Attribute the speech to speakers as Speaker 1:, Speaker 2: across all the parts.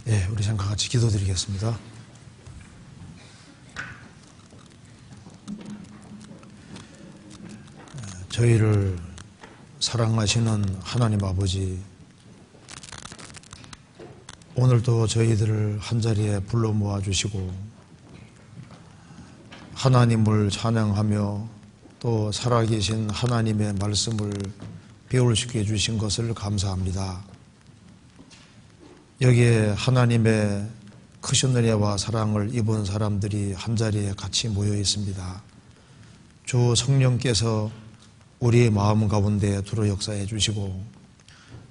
Speaker 1: 예, 우리 잠깐 같이 기도드리겠습니다. 저희를 사랑하시는 하나님 아버지, 오늘도 저희들을 한자리에 불러 모아주시고 하나님을 찬양하며 또 살아계신 하나님의 말씀을 배울 수 있게 해주신 것을 감사합니다. 여기에 하나님의 크신 은혜와 사랑을 입은 사람들이 한자리에 같이 모여 있습니다. 주 성령께서 우리의 마음 가운데 두루 역사해 주시고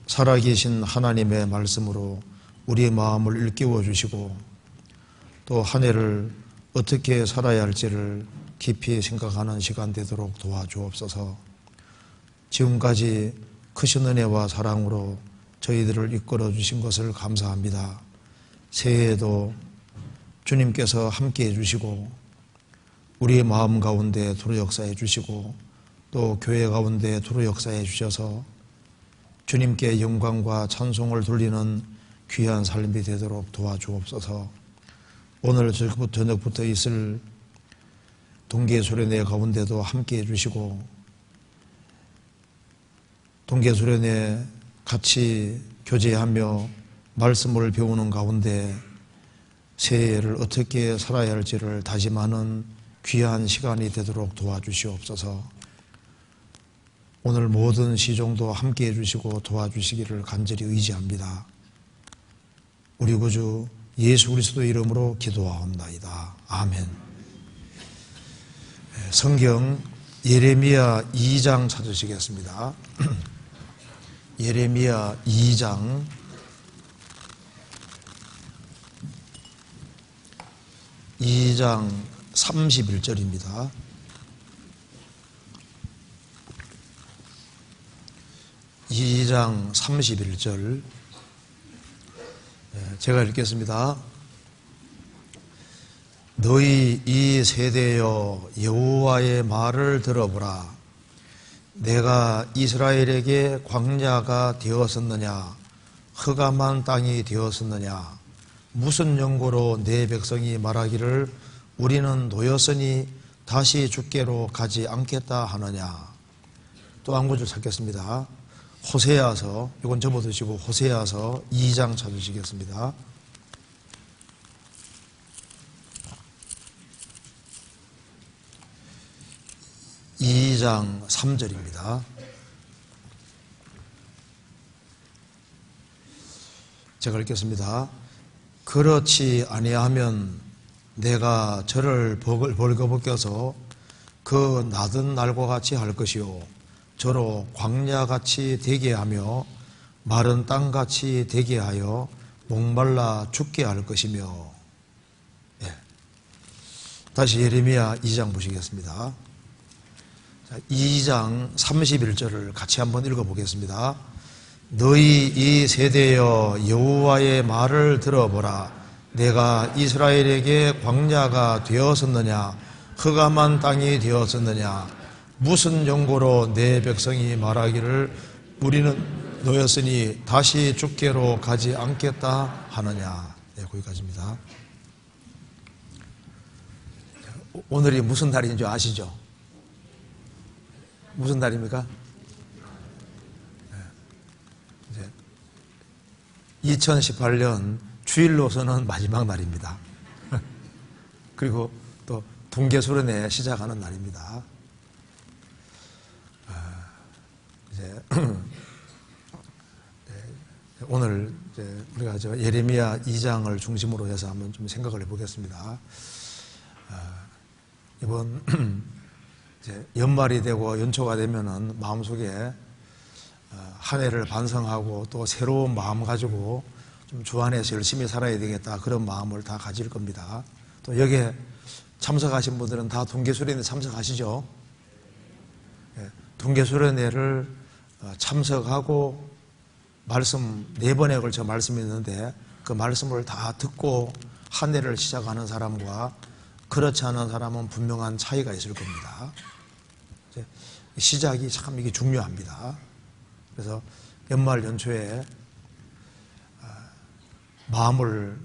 Speaker 1: 살아계신 하나님의 말씀으로 우리의 마음을 일깨워 주시고 또 한 해를 어떻게 살아야 할지를 깊이 생각하는 시간 되도록 도와주옵소서. 지금까지 크신 은혜와 사랑으로 저희들을 이끌어 주신 것을 감사합니다. 새해에도 주님께서 함께해 주시고 우리의 마음 가운데 두루 역사해 주시고 또 교회 가운데 두루 역사해 주셔서 주님께 영광과 찬송을 돌리는 귀한 삶이 되도록 도와주옵소서. 오늘 저녁부터 있을 동계수련회 가운데도 함께해 주시고 동계수련회 같이 교제하며 말씀을 배우는 가운데 새해를 어떻게 살아야 할지를 다짐하는 귀한 시간이 되도록 도와주시옵소서. 오늘 모든 시종도 함께해 주시고 도와주시기를 간절히 의지합니다. 우리 구주 예수 그리스도 이름으로 기도하옵나이다. 아멘. 성경 예레미야 2장 찾으시겠습니다. 예레미야 2장 31절입니다. 이 장 31절 제가 읽겠습니다. 너희 이 세대여 여호와의 말을 들어보라. 내가 이스라엘에게 광야가 되었었느냐 흑암한 땅이 되었었느냐 무슨 연고로 내 백성이 말하기를 우리는 노였으니 다시 주께로 가지 않겠다 하느냐. 또 한 구절 찾겠습니다. 호세아서, 이건 접어두시고 호세아서 2장 찾으시겠습니다. 이 장 3절입니다. 제가 읽겠습니다. 그렇지 아니하면 내가 저를 벌거벗겨서 그 나던 날과 같이 할 것이요 저로 광야같이 되게 하며 마른 땅같이 되게 하여 목말라 죽게 할 것이며. 다시 예레미야 2장 보시겠습니다. 2장 31절을 같이 한번 읽어보겠습니다. 너희 이 세대여 여호와의 말을 들어보라. 내가 이스라엘에게 광야가 되었었느냐 흑암한 땅이 되었었느냐 무슨 연고로 내 백성이 말하기를 우리는 노였으니 다시 주께로 가지 않겠다 하느냐. 거기까지입니다. 오늘이 무슨 달인 줄 아시죠? 무슨 달입니까? 2018년 주일로서는 마지막 날입니다. 그리고 또 동계수련회 시작하는 날입니다. 오늘 우리가 예레미야 2장을 중심으로 해서 한번 좀 생각을 해보겠습니다. 이번 연말이 되고 연초가 되면은 마음속에 한 해를 반성하고 또 새로운 마음 가지고 좀 주 안에서 열심히 살아야 되겠다 그런 마음을 다 가질 겁니다. 또 여기에 참석하신 분들은 다 동계수련회 참석하시죠? 동계수련회를 참석하고 말씀 4번에 걸쳐 말씀이 있는데 그 말씀을 다 듣고 한 해를 시작하는 사람과 그렇지 않은 사람은 분명한 차이가 있을 겁니다. 시작이 참 이게 중요합니다. 그래서 연말 연초에 마음을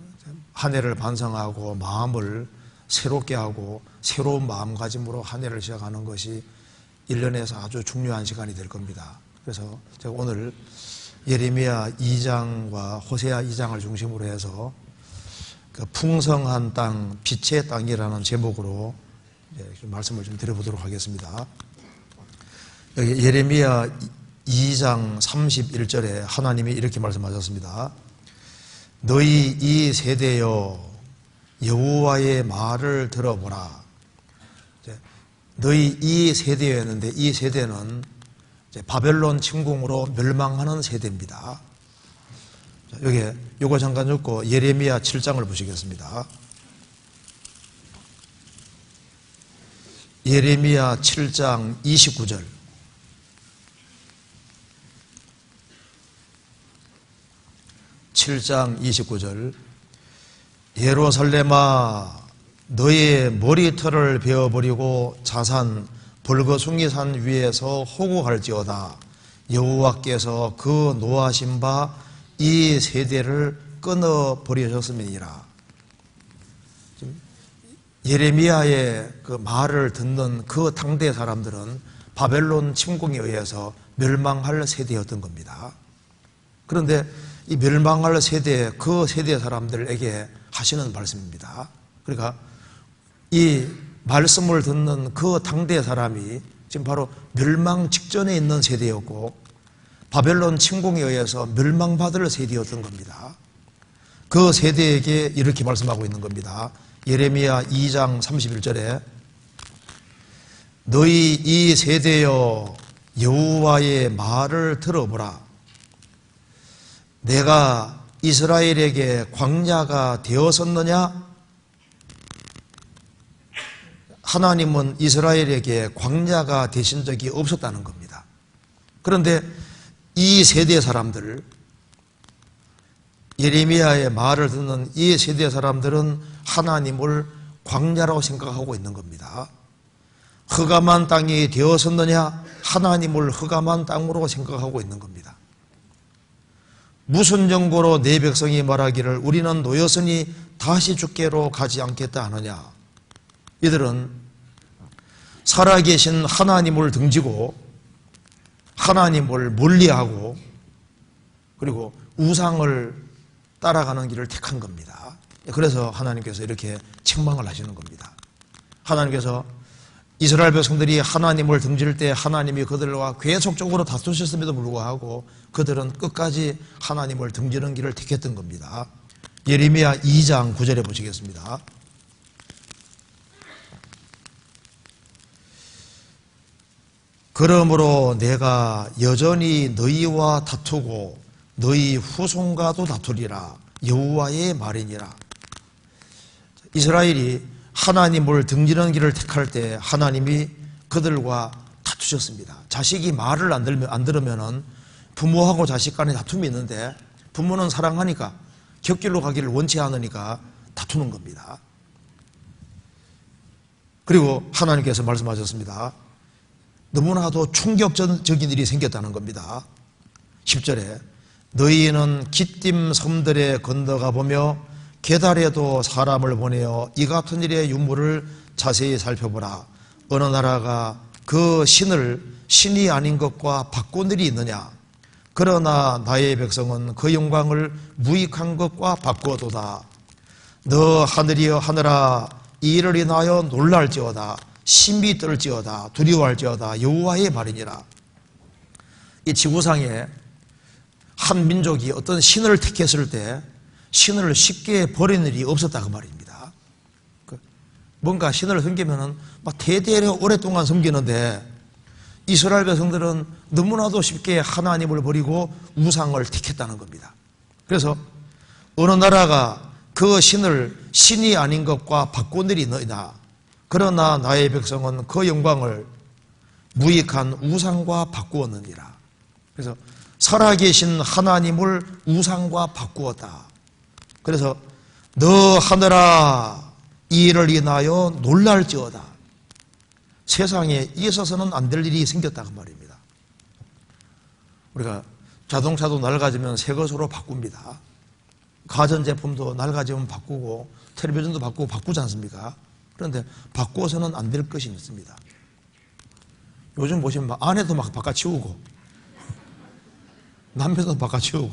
Speaker 1: 한 해를 반성하고 마음을 새롭게 하고 새로운 마음가짐으로 한 해를 시작하는 것이 1년에서 아주 중요한 시간이 될 겁니다. 그래서 제가 오늘 예레미야 2장과 호세아 2장을 중심으로 해서 그 풍성한 땅, 빛의 땅이라는 제목으로 말씀을 좀 드려보도록 하겠습니다. 여기 예레미야 2장 31절에 하나님이 이렇게 말씀하셨습니다. 너희 이 세대여 여호와의 말을 들어보라. 너희 이 세대였는데 이 세대는 바벨론 침공으로 멸망하는 세대입니다. 여기 요거 잠깐 읽고 예레미야 7장을 보시겠습니다. 예레미야 7장 29절. 7장 29절. 예루살렘아 너의 머리털을 베어버리고 자산 벌거숭이산 위에서 호구할지어다. 여호와께서 그 노하신 바 이 세대를 끊어버리셨음이니라. 예레미야의 그 말을 듣는 그 당대 사람들은 바벨론 침공에 의해서 멸망할 세대였던 겁니다. 그런데 이 멸망할 세대, 그 세대 사람들에게 하시는 말씀입니다. 그러니까 이 말씀을 듣는 그 당대 사람이 지금 바로 멸망 직전에 있는 세대였고 바벨론 침공에 의해서 멸망받을 세대였던 겁니다. 그 세대에게 이렇게 말씀하고 있는 겁니다. 예레미야 2장 31절에 너희 이 세대여 여호와의 말을 들어보라. 내가 이스라엘에게 광야가 되었었느냐? 하나님은 이스라엘에게 광야가 되신 적이 없었다는 겁니다. 그런데 이 세대 사람들, 예레미야의 말을 듣는 이 세대 사람들은 하나님을 광야라고 생각하고 있는 겁니다. 흑암한 땅이 되었었느냐? 하나님을 흑암한 땅으로 생각하고 있는 겁니다. 무슨 정보로 내 백성이 말하기를 우리는 노였으니 다시 주께로 가지 않겠다 하느냐? 이들은 살아계신 하나님을 등지고 하나님을 멀리하고 그리고 우상을 따라가는 길을 택한 겁니다. 그래서 하나님께서 이렇게 책망을 하시는 겁니다. 하나님께서 이스라엘 백성들이 하나님을 등질 때 하나님이 그들과 계속적으로 다투셨음에도 불구하고 그들은 끝까지 하나님을 등지는 길을 택했던 겁니다. 예레미야 2장 9절에 보시겠습니다. 그러므로 내가 여전히 너희와 다투고 너희 후손과도 다투리라. 여호와의 말이니라. 이스라엘이 하나님을 등지는 길을 택할 때 하나님이 그들과 다투셨습니다. 자식이 말을 안 들으면은 부모하고 자식 간에 다툼이 있는데 부모는 사랑하니까 곁길로 가기를 원치 않으니까 다투는 겁니다. 그리고 하나님께서 말씀하셨습니다. 너무나도 충격적인 일이 생겼다는 겁니다. 10절에 너희는 기띔 섬들에 건너가 보며 게달에도 사람을 보내어 이 같은 일의 유무를 자세히 살펴보라. 어느 나라가 그 신을 신이 아닌 것과 바꾼 일이 있느냐? 그러나 나의 백성은 그 영광을 무익한 것과 바꾸어도다. 너 하늘이여 하늘아 이 일을 인하여 놀랄지어다. 심히 떨지어다. 두려워할지어다. 여호와의 말이니라. 이 지구상에 한 민족이 어떤 신을 택했을 때 신을 쉽게 버리는 일이 없었다 그 말입니다. 뭔가 신을 섬기면은 막 대대로 오랫동안 섬기는데 이스라엘 백성들은 너무나도 쉽게 하나님을 버리고 우상을 택했다는 겁니다. 그래서 어느 나라가 그 신을 신이 아닌 것과 바꾼 일이 너희다. 그러나 나의 백성은 그 영광을 무익한 우상과 바꾸었느니라. 그래서 살아계신 하나님을 우상과 바꾸었다. 그래서 너 하늘아 이 일을 인하여 놀랄지어다. 세상에 있어서는 안 될 일이 생겼다 그 말입니다. 우리가 자동차도 낡아지면 새 것으로 바꿉니다. 가전제품도 낡아지면 바꾸고 텔레비전도 바꾸고 바꾸지 않습니까? 그런데 바꾸어서는 안 될 것이 있습니다. 요즘 보시면 막 아내도 막 바꿔치우고 남편도 바꿔치우고.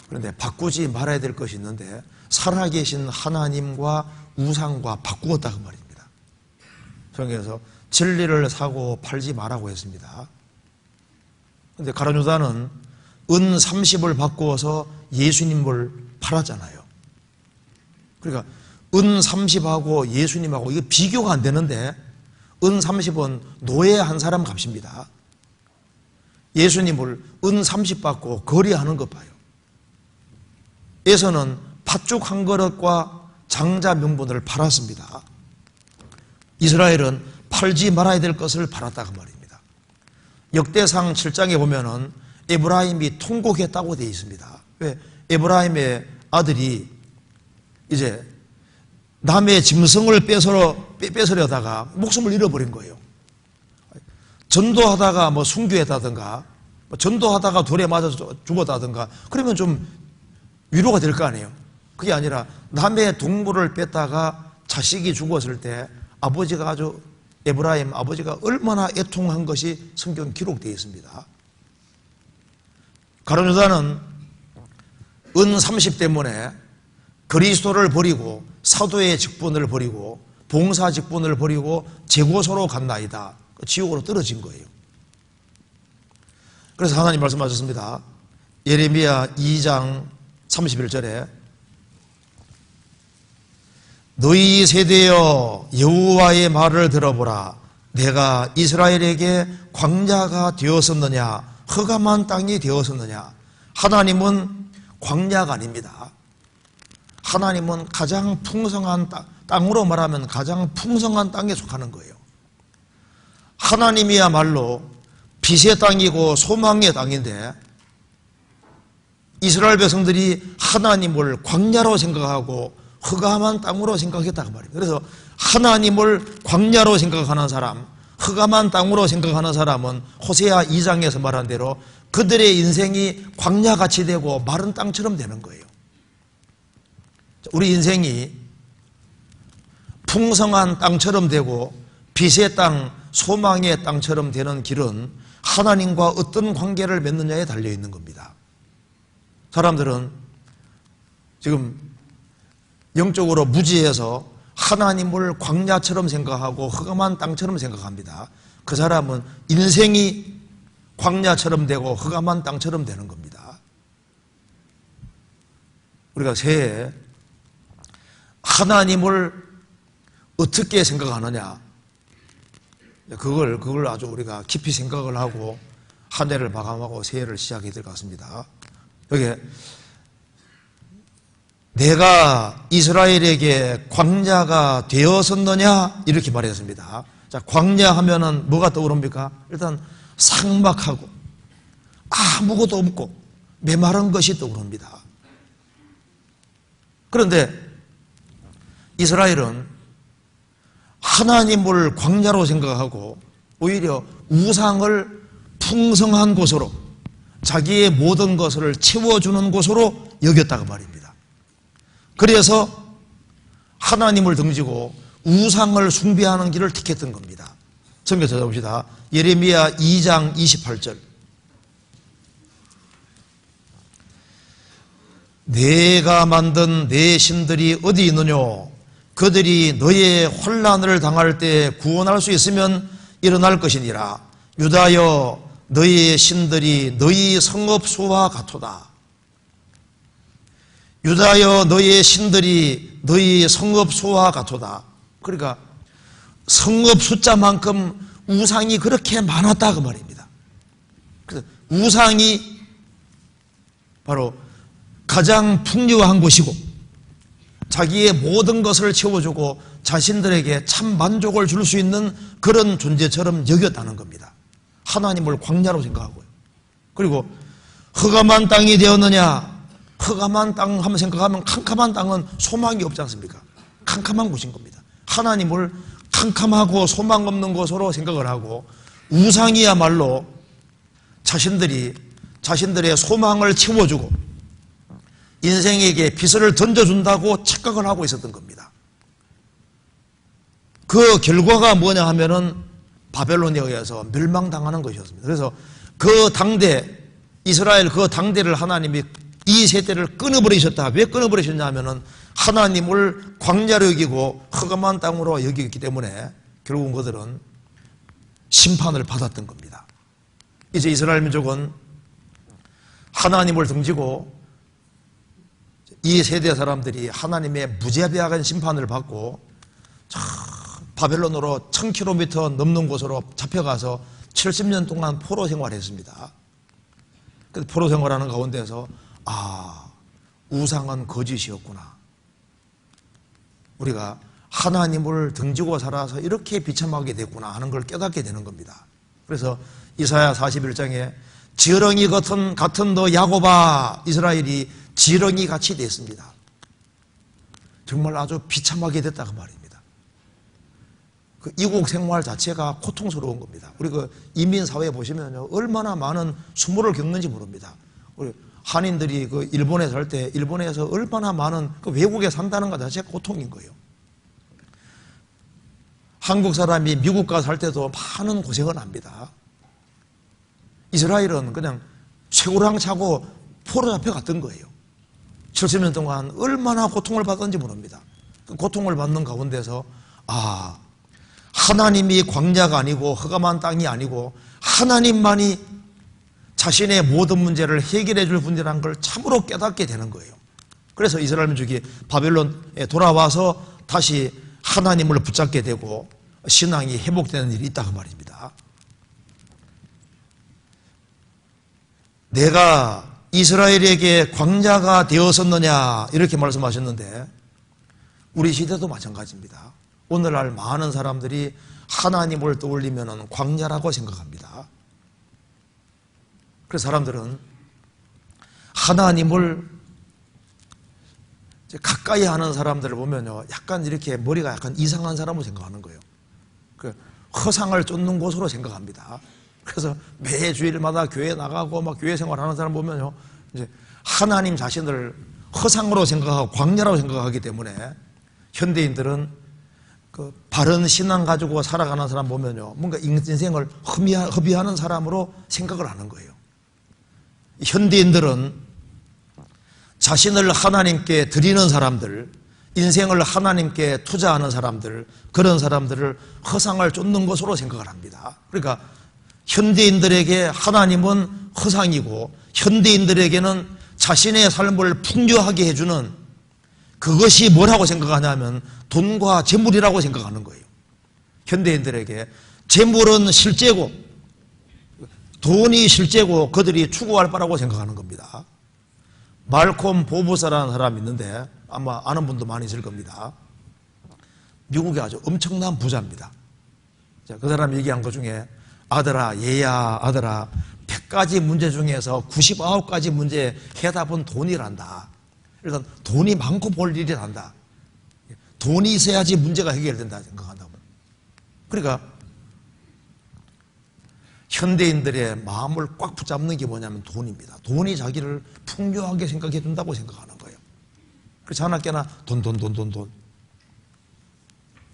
Speaker 1: 그런데 바꾸지 말아야 될 것이 있는데 살아계신 하나님과 우상과 바꾸었다 그 말입니다. 성경에서 진리를 사고 팔지 말라고 했습니다. 그런데 가룟 유다는 은 30을 바꾸어서 예수님을 팔았잖아요. 그러니까 은 30하고 예수님하고 이게 비교가 안 되는데 은 30은 노예 한 사람 값입니다. 예수님을 은 30 받고 거래하는 것 봐요. 에서는 팥죽 한 그릇과 장자 명분을 팔았습니다. 이스라엘은 팔지 말아야 될 것을 팔았다고 말입니다. 역대상 7장에 보면은 에브라임이 통곡했다고 되어 있습니다. 왜? 에브라임의 아들이 이제 남의 짐승을 뺏으려다가 목숨을 잃어버린 거예요. 전도하다가 뭐 순교했다든가 전도하다가 돌에 맞아서 죽었다든가 그러면 좀 위로가 될 거 아니에요. 그게 아니라 남의 동물을 뺐다가 자식이 죽었을 때 아버지가 아주 에브라임 아버지가 얼마나 애통한 것이 성경 기록되어 있습니다. 가룟 유다는 은 30 때문에 그리스도를 버리고 사도의 직분을 버리고 봉사 직분을 버리고 재고소로 갔나이다. 지옥으로 떨어진 거예요. 그래서 하나님 말씀하셨습니다. 예레미야 2장 31절에 너희 세대여 여호와의 말을 들어보라. 내가 이스라엘에게 광야가 되었었느냐 흑암한 땅이 되었었느냐. 하나님은 광야가 아닙니다. 하나님은 가장 풍성한 땅으로 말하면 가장 풍성한 땅에 속하는 거예요. 하나님이야말로 빛의 땅이고 소망의 땅인데 이스라엘 백성들이 하나님을 광야로 생각하고 흑암한 땅으로 생각했다고 말입니다. 그래서 하나님을 광야로 생각하는 사람, 흑암한 땅으로 생각하는 사람은 호세아 2장에서 말한 대로 그들의 인생이 광야같이 되고 마른 땅처럼 되는 거예요. 우리 인생이 풍성한 땅처럼 되고 빛의 땅, 소망의 땅처럼 되는 길은 하나님과 어떤 관계를 맺느냐에 달려있는 겁니다. 사람들은 지금 영적으로 무지해서 하나님을 광야처럼 생각하고 흑암한 땅처럼 생각합니다. 그 사람은 인생이 광야처럼 되고 흑암한 땅처럼 되는 겁니다. 우리가 새해 하나님을 어떻게 생각하느냐, 그걸 아주 우리가 깊이 생각을 하고 한 해를 마감하고 새해를 시작해야 될 것 같습니다. 여기 내가 이스라엘에게 광야가 되었었느냐 이렇게 말했습니다. 자, 광야 하면은 뭐가 떠오릅니까? 일단 삭막하고 아무것도 없고 메마른 것이 떠오릅니다. 그런데 이스라엘은 하나님을 광야로 생각하고 오히려 우상을 풍성한 곳으로 자기의 모든 것을 채워주는 곳으로 여겼다고 말입니다. 그래서 하나님을 등지고 우상을 숭배하는 길을 택했던 겁니다. 성경 찾아봅시다. 예레미야 2장 28절. 내가 만든 내 신들이 어디 있느냐? 그들이 너의 혼란을 당할 때 구원할 수 있으면 일어날 것이니라. 유다여 너희의 신들이 너희 성읍수와 같도다. 유다여 너희의 신들이 너희 성읍수와 같도다. 그러니까 성읍 숫자만큼 우상이 그렇게 많았다 그 말입니다. 그래서 우상이 바로 가장 풍요한 곳이고 자기의 모든 것을 채워주고 자신들에게 참 만족을 줄 수 있는 그런 존재처럼 여겼다는 겁니다. 하나님을 광야로 생각하고요. 그리고 흑암한 땅이 되었느냐? 흑암한 땅 하면 생각하면 캄캄한 땅은 소망이 없지 않습니까? 캄캄한 곳인 겁니다. 하나님을 캄캄하고 소망 없는 곳으로 생각을 하고 우상이야말로 자신들의 소망을 채워주고 인생에게 빚을 던져준다고 착각을 하고 있었던 겁니다. 그 결과가 뭐냐 하면은 바벨론에 의해서 멸망당하는 것이었습니다. 그래서 그 당대, 이스라엘 그 당대를 하나님이 이 세대를 끊어버리셨다. 왜 끊어버리셨냐 하면은 하나님을 광야로 여기고 흑암한 땅으로 여기기 때문에 결국은 그들은 심판을 받았던 겁니다. 이제 이스라엘 민족은 하나님을 등지고 이 세대 사람들이 하나님의 무자비한 심판을 받고 바벨론으로 1000km 넘는 곳으로 잡혀가서 70년 동안 포로 생활했습니다. 그 포로 생활하는 가운데서 우상은 거짓이었구나. 우리가 하나님을 등지고 살아서 이렇게 비참하게 됐구나 하는 걸 깨닫게 되는 겁니다. 그래서 이사야 41장에 지렁이 같은 너 야곱아, 이스라엘이 지렁이 같이 됐습니다. 정말 아주 비참하게 됐다 그 말입니다. 그 이국 생활 자체가 고통스러운 겁니다. 우리 그 이민사회 보시면요, 얼마나 많은 수모를 겪는지 모릅니다. 우리 한인들이 그 일본에 살 때 일본에서 얼마나 많은 그 외국에 산다는 것 자체가 고통인 거예요. 한국 사람이 미국 가서 살 때도 많은 고생을 합니다. 이스라엘은 그냥 쇠고랑 차고 포로 잡혀갔던 거예요. 70년 동안 얼마나 고통을 받았는지 모릅니다. 그 고통을 받는 가운데서 하나님이 광야가 아니고 흑암한 땅이 아니고 하나님만이 자신의 모든 문제를 해결해 줄 분이라는 걸 참으로 깨닫게 되는 거예요. 그래서 이스라엘 민족이 바벨론에 돌아와서 다시 하나님을 붙잡게 되고 신앙이 회복되는 일이 있다 그 말입니다. 내가 이스라엘에게 광야가 되었었느냐 이렇게 말씀하셨는데 우리 시대도 마찬가지입니다. 오늘날 많은 사람들이 하나님을 떠올리면 광야라고 생각합니다. 그래서 사람들은 하나님을 가까이 하는 사람들을 보면요, 약간 이렇게 머리가 약간 이상한 사람으로 생각하는 거예요. 그 허상을 쫓는 곳으로 생각합니다. 그래서 매 주일마다 교회 나가고 막 교회 생활하는 사람 보면요, 이제 하나님 자신을 허상으로 생각하고 광야라고 생각하기 때문에 현대인들은 그 바른 신앙 가지고 살아가는 사람 보면요, 뭔가 인생을 허비하는 사람으로 생각을 하는 거예요. 현대인들은 자신을 하나님께 드리는 사람들, 인생을 하나님께 투자하는 사람들, 그런 사람들을 허상을 쫓는 것으로 생각을 합니다. 그러니까 현대인들에게 하나님은 허상이고 현대인들에게는 자신의 삶을 풍요하게 해주는 그것이 뭐라고 생각하냐면 돈과 재물이라고 생각하는 거예요. 현대인들에게 재물은 실제고 돈이 실제고 그들이 추구할 바라고 생각하는 겁니다. 말콤 보브스라는 사람이 있는데 아마 아는 분도 많이 있을 겁니다. 미국의 아주 엄청난 부자입니다. 그 사람이 얘기한 것 중에 아들아, 얘야, 아들아, 100가지 문제 중에서 99가지 문제의 해답은 돈이란다. 일단 돈이 많고 볼 일이란다. 돈이 있어야지 문제가 해결된다 생각한다고. 그러니까 현대인들의 마음을 꽉 붙잡는 게 뭐냐면 돈입니다. 돈이 자기를 풍요하게 생각해 준다고 생각하는 거예요. 그래서 하나께나 돈.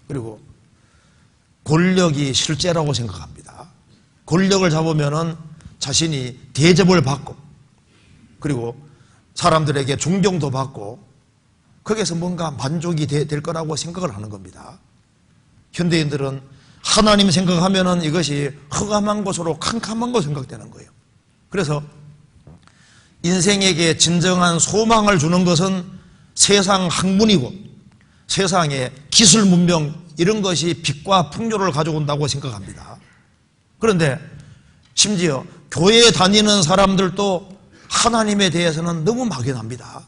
Speaker 1: 그리고 권력이 실제라고 생각합니다. 권력을 잡으면은 자신이 대접을 받고 그리고 사람들에게 존경도 받고 거기에서 뭔가 만족이 될 거라고 생각을 하는 겁니다. 현대인들은 하나님 생각하면은 이것이 흑암한 것으로 캄캄한 것으로 생각되는 거예요. 그래서 인생에게 진정한 소망을 주는 것은 세상 학문이고 세상의 기술 문명 이런 것이 빛과 풍요를 가져온다고 생각합니다. 그런데 심지어 교회에 다니는 사람들도 하나님에 대해서는 너무 막연합니다.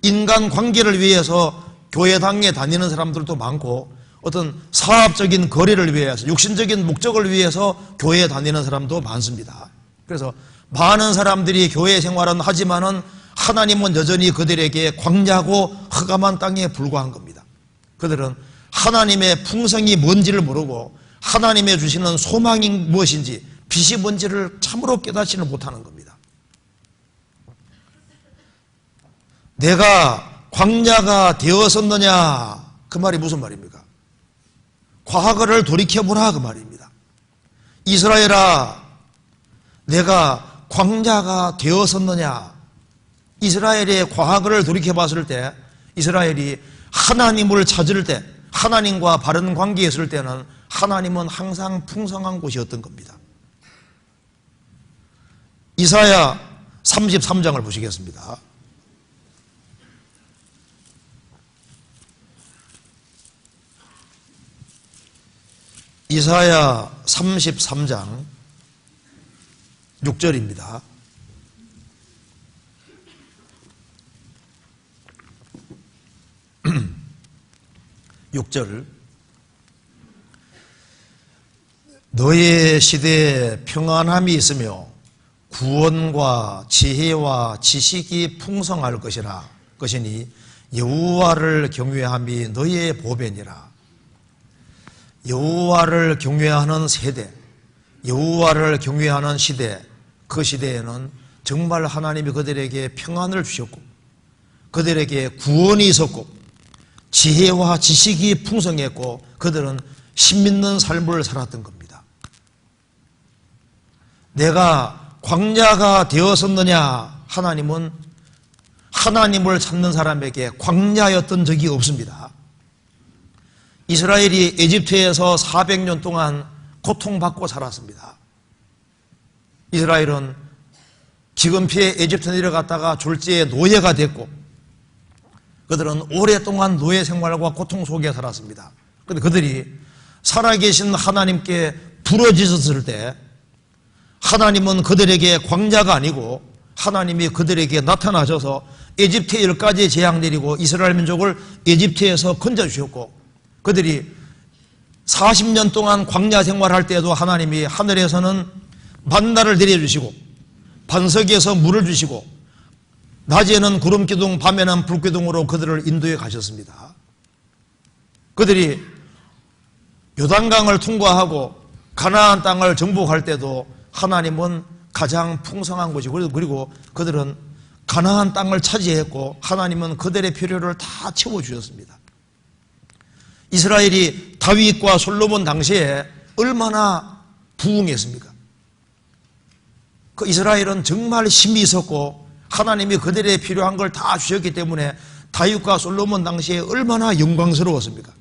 Speaker 1: 인간 관계를 위해서 교회당에 다니는 사람들도 많고 어떤 사업적인 거래를 위해서 육신적인 목적을 위해서 교회에 다니는 사람도 많습니다. 그래서 많은 사람들이 교회 생활은 하지만은 하나님은 여전히 그들에게 광야고 흑암한 땅에 불과한 겁니다. 그들은 하나님의 풍성이 뭔지를 모르고 하나님의 주시는 소망이 무엇인지 빛이 뭔지를 참으로 깨닫지는 못하는 겁니다. 내가 광야가 되었었느냐, 그 말이 무슨 말입니까? 과거를 돌이켜보라, 그 말입니다. 이스라엘아, 내가 광야가 되었었느냐. 이스라엘의 과거를 돌이켜봤을 때, 이스라엘이 하나님을 찾을 때, 하나님과 바른 관계에 있을 때는 하나님은 항상 풍성한 곳이었던 겁니다. 이사야 33장을 보시겠습니다. 이사야 33장 6절입니다. 너의 시대에 평안함이 있으며 구원과 지혜와 지식이 풍성할 것이니 여호와를 경외함이 너의 보배니라. 여호와를 경외하는 세대, 여호와를 경외하는 시대, 그 시대에는 정말 하나님이 그들에게 평안을 주셨고 그들에게 구원이 있었고 지혜와 지식이 풍성했고 그들은 신밌는 삶을 살았던 겁니다. 내가 광야가 되었었느냐? 하나님은 하나님을 찾는 사람에게 광야였던 적이 없습니다. 이스라엘이 에집트에서 400년 동안 고통받고 살았습니다. 이스라엘은 기근피에 에집트 내려갔다가 졸지에 노예가 됐고 그들은 오랫동안 노예 생활과 고통 속에 살았습니다. 그런데 그들이 살아계신 하나님께 부르짖었을 때 하나님은 그들에게 광야가 아니고 하나님이 그들에게 나타나셔서 에집트에 10가지 재앙 내리고 이스라엘 민족을 에집트에서 건져주셨고 그들이 40년 동안 광야 생활할 때도 하나님이 하늘에서는 만나를 내려주시고 반석에서 물을 주시고 낮에는 구름기둥 밤에는 불기둥으로 그들을 인도해 가셨습니다. 그들이 요단강을 통과하고 가나안 땅을 정복할 때도 하나님은 가장 풍성한 곳이고 그리고 그들은 가나안 땅을 차지했고 하나님은 그들의 필요를 다 채워주셨습니다. 이스라엘이 다윗과 솔로몬 당시에 얼마나 부흥했습니까? 그 이스라엘은 정말 힘이 있었고 하나님이 그들의 필요한 걸 다 주셨기 때문에 다윗과 솔로몬 당시에 얼마나 영광스러웠습니까?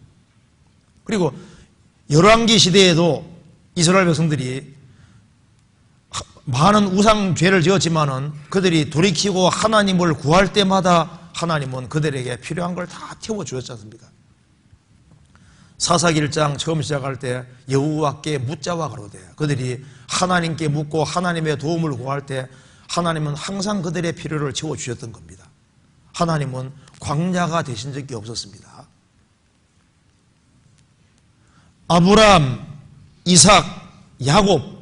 Speaker 1: 그리고 열왕기 시대에도 이스라엘 백성들이 많은 우상 죄를 지었지만은 그들이 돌이키고 하나님을 구할 때마다 하나님은 그들에게 필요한 걸 다 채워주셨지 않습니까? 사사기 1장 처음 시작할 때 여호와께 묻자와 가로되 그들이 하나님께 묻고 하나님의 도움을 구할 때 하나님은 항상 그들의 필요를 채워주셨던 겁니다. 하나님은 광야가 되신 적이 없었습니다. 아브라함, 이삭, 야곱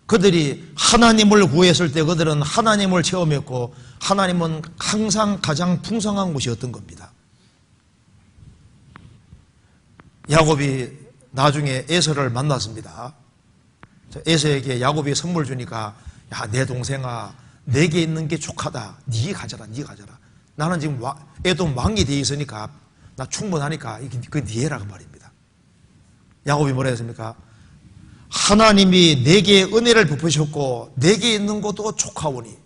Speaker 1: 그들이 하나님을 구했을 때 그들은 하나님을 체험했고 하나님은 항상 가장 풍성한 곳이었던 겁니다. 야곱이 나중에 에서를 만났습니다. 에서에게 야곱이 선물 주니까 야, 내 동생아 내게 있는 게 족하다. 네 가져라. 나는 지금 에돔 왕이 돼 있으니까 나 충분하니까 그 네 해라 그 말입니다. 야곱이 뭐라 했습니까? 하나님이 내게 은혜를 베푸셨고 내게 있는 것도 족하오니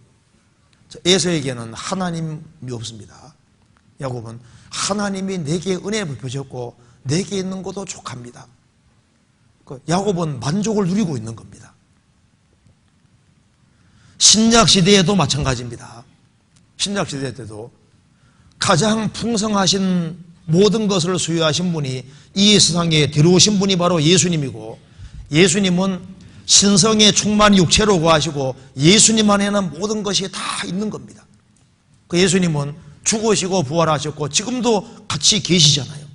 Speaker 1: 에서에게는 하나님이 없습니다. 야곱은 하나님이 내게 은혜를 베푸셨고 내게 있는 것도 족합니다. 야곱은 만족을 누리고 있는 겁니다. 신약시대에도 마찬가지입니다. 신약시대 때도 가장 풍성하신 모든 것을 소유하신 분이 이 세상에 들어오신 분이 바로 예수님이고 예수님은 신성의 충만 육체로 구하시고 예수님 안에는 모든 것이 다 있는 겁니다. 그 예수님은 죽으시고 부활하셨고 지금도 같이 계시잖아요.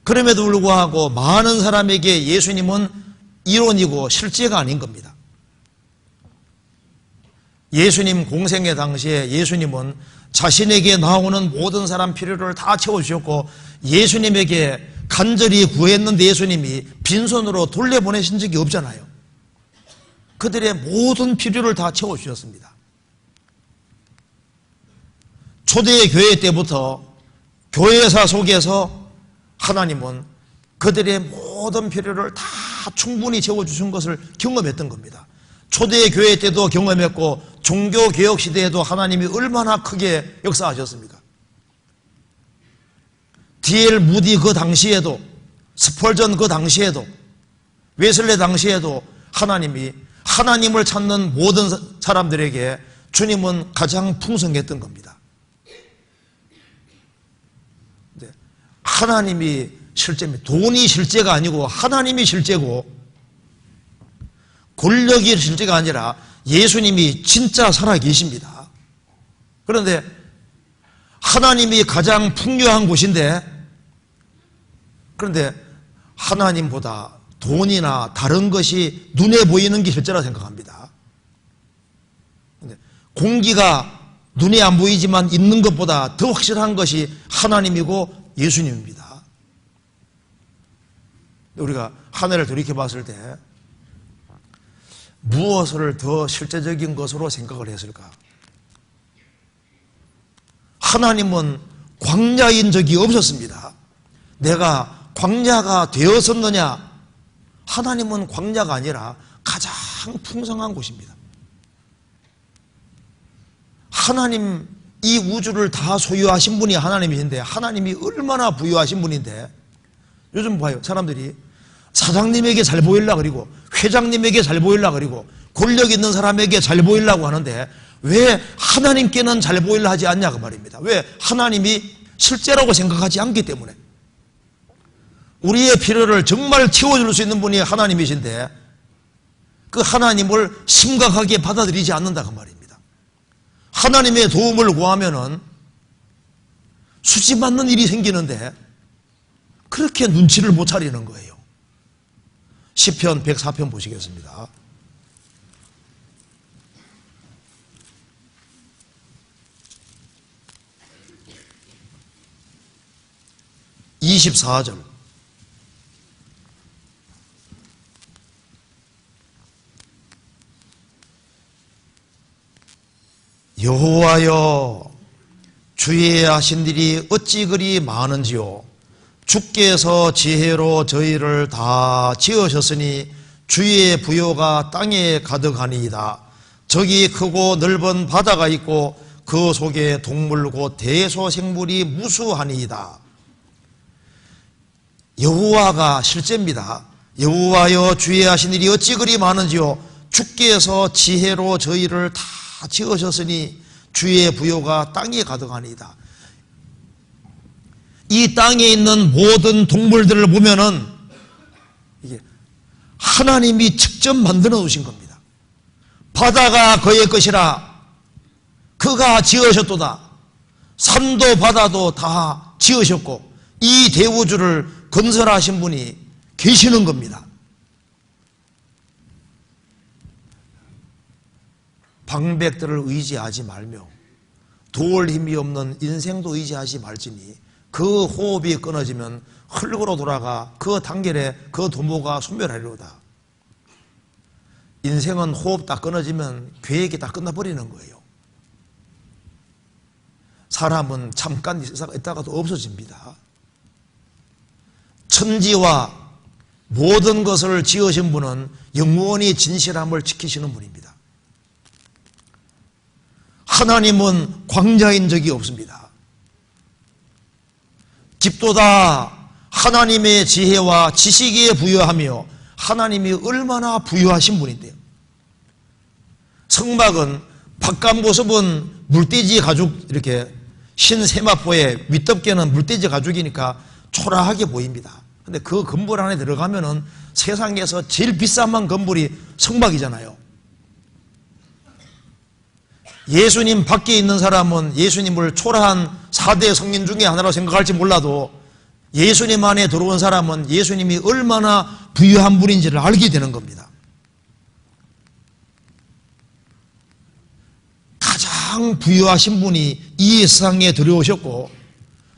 Speaker 1: 그럼에도 불구하고 많은 사람에게 예수님은 이론이고 실제가 아닌 겁니다. 예수님 공생의 당시에 예수님은 자신에게 나오는 모든 사람 필요를 다 채워주셨고 예수님에게 간절히 구했는데 예수님이 빈손으로 돌려보내신 적이 없잖아요. 그들의 모든 필요를 다 채워주셨습니다. 초대 교회 때부터 교회사 속에서 하나님은 그들의 모든 필요를 다 충분히 채워주신 것을 경험했던 겁니다. 초대 교회 때도 경험했고 종교개혁 시대에도 하나님이 얼마나 크게 역사하셨습니까? D.L. 무디 그 당시에도, 스펄전 그 당시에도, 웨슬레 당시에도 하나님이 하나님을 찾는 모든 사람들에게 주님은 가장 풍성했던 겁니다. 하나님이 실제입니다. 돈이 실제가 아니고 하나님이 실제고, 권력이 실제가 아니라 예수님이 진짜 살아계십니다. 그런데 하나님이 가장 풍요한 곳인데, 그런데 하나님보다 돈이나 다른 것이 눈에 보이는 게 실제라 생각합니다. 공기가 눈에 안 보이지만 있는 것보다 더 확실한 것이 하나님이고 예수님입니다. 우리가 하늘을 돌이켜봤을 때 무엇을 더 실제적인 것으로 생각을 했을까? 하나님은 광야인 적이 없었습니다. 내가 광야가 되었었느냐? 하나님은 광야가 아니라 가장 풍성한 곳입니다. 하나님, 이 우주를 다 소유하신 분이 하나님이신데, 하나님이 얼마나 부유하신 분인데, 요즘 봐요. 사람들이 사장님에게 잘 보이려고 그리고 회장님에게 잘 보이려고 그리고 권력 있는 사람에게 잘 보이려고 하는데 왜 하나님께는 잘 보이려 하지 않냐 그 말입니다. 왜? 하나님이 실제라고 생각하지 않기 때문에. 우리의 필요를 정말 채워줄 수 있는 분이 하나님이신데 그 하나님을 심각하게 받아들이지 않는다 그 말입니다. 하나님의 도움을 구하면은 수지 맞는 일이 생기는데 그렇게 눈치를 못 차리는 거예요. 시편 104편 보시겠습니다. 24절. 여호와여, 주의 하신 일이 어찌 그리 많은지요. 주께서 지혜로 저희를 다 지으셨으니 주의 부요가 땅에 가득하니이다. 저기 크고 넓은 바다가 있고 그 속에 동물 곧 대소생물이 무수하니이다. 여호와가 실제입니다. 여호와여, 주의 하신 일이 어찌 그리 많은지요. 주께서 지혜로 저희를 다 지으셨으니 주의 부요가 땅에 가득하니이다. 이 땅에 있는 모든 동물들을 보면은 이게 하나님이 직접 만들어 놓으신 겁니다. 바다가 그의 것이라 그가 지으셨도다. 산도 바다도 다 지으셨고 이 대우주를 건설하신 분이 계시는 겁니다. 방백들을 의지하지 말며 도울 힘이 없는 인생도 의지하지 말지니 그 호흡이 끊어지면 흙으로 돌아가 그 단결에 그 도모가 소멸하리로다. 인생은 호흡 딱 끊어지면 계획이 다 끝나버리는 거예요. 사람은 잠깐 있다가도 없어집니다. 천지와 모든 것을 지으신 분은 영원히 진실함을 지키시는 분입니다. 하나님은 광자인 적이 없습니다. 집도다 하나님의 지혜와 지식에 부여하며 하나님이 얼마나 부유하신 분인데요. 성막은 바깥 모습은 물돼지 가죽 이렇게 흰 세마포에 윗덮개는 물돼지 가죽이니까 초라하게 보입니다. 근데 그 건물 안에 들어가면은 세상에서 제일 비싼 건물이 성막이잖아요. 예수님 밖에 있는 사람은 예수님을 초라한 4대 성인 중에 하나로 생각할지 몰라도 예수님 안에 들어온 사람은 예수님이 얼마나 부유한 분인지를 알게 되는 겁니다. 가장 부유하신 분이 이 세상에 들어오셨고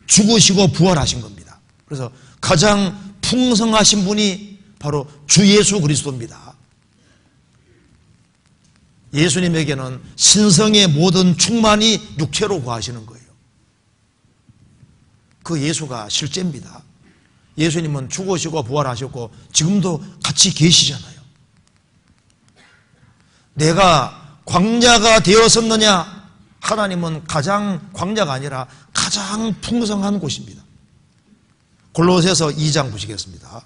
Speaker 1: 죽으시고 부활하신 겁니다. 그래서 가장 풍성하신 분이 바로 주 예수 그리스도입니다. 예수님에게는 신성의 모든 충만이 육체로 거하시는 거예요. 그 예수가 실제입니다. 예수님은 죽으시고 부활하셨고 지금도 같이 계시잖아요. 내가 광야가 되었었느냐? 하나님은 가장 광야가 아니라 가장 풍성한 곳입니다. 골로새서 2장 보시겠습니다.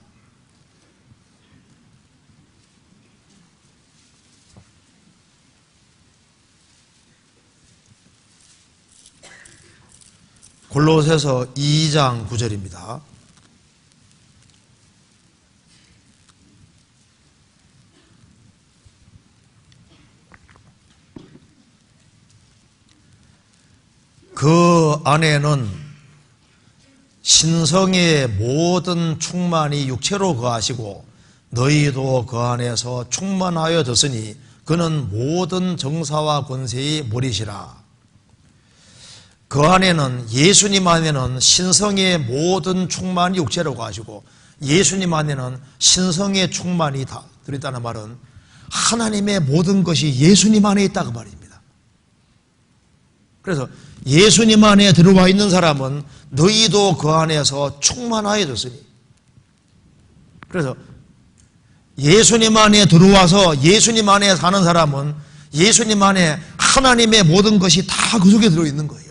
Speaker 1: 골로새서 2장 9절입니다. 그 안에는 신성의 모든 충만이 육체로 거하시고 너희도 그 안에서 충만하여 졌으니 그는 모든 정사와 권세의 머리시라. 그 안에는, 예수님 안에는 신성의 모든 충만이 육체로 거하시고 예수님 안에는 신성의 충만이 다 들어있다는 말은 하나님의 모든 것이 예수님 안에 있다고 말입니다. 그래서 예수님 안에 들어와 있는 사람은 너희도 그 안에서 충만하여졌으니, 그래서 예수님 안에 들어와서 예수님 안에 사는 사람은 예수님 안에 하나님의 모든 것이 다 그 속에 들어있는 거예요.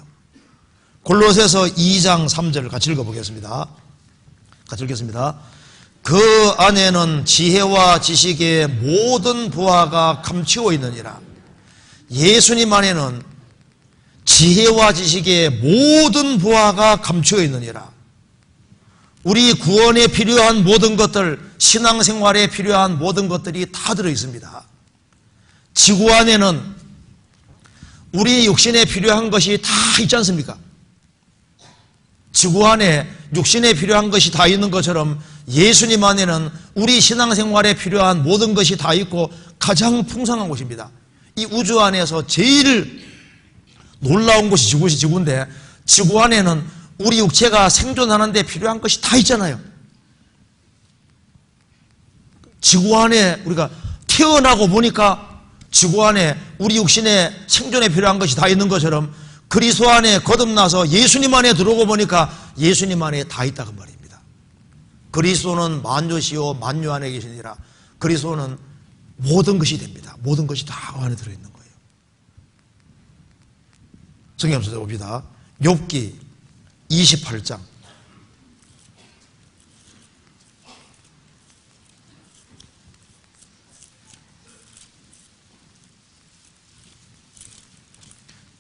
Speaker 1: 골로새서 2장 3절 같이 읽어보겠습니다. 같이 읽겠습니다. 그 안에는 지혜와 지식의 모든 부하가 감추어 있느니라. 예수님 안에는 지혜와 지식의 모든 부하가 감추어 있느니라. 우리 구원에 필요한 모든 것들, 신앙생활에 필요한 모든 것들이 다 들어있습니다. 지구 안에는 우리 육신에 필요한 것이 다 있지 않습니까? 지구 안에 육신에 필요한 것이 다 있는 것처럼 예수님 안에는 우리 신앙생활에 필요한 모든 것이 다 있고 가장 풍성한 곳입니다. 이 우주 안에서 제일 놀라운 곳이 지구인데, 지구 안에는 우리 육체가 생존하는 데 필요한 것이 다 있잖아요. 지구 안에 우리가 태어나고 보니까 지구 안에 우리 육신의 생존에 필요한 것이 다 있는 것처럼 그리스도 안에 거듭나서 예수님 안에 들어오고 보니까 예수님 안에 다 있다고 말입니다. 그리스도는 만유시요 만유 안에 계시니라. 그리스도는 모든 것이 됩니다. 모든 것이 다 그 안에 들어있는 거예요. 성경 한번 봅시다. 욥기 28장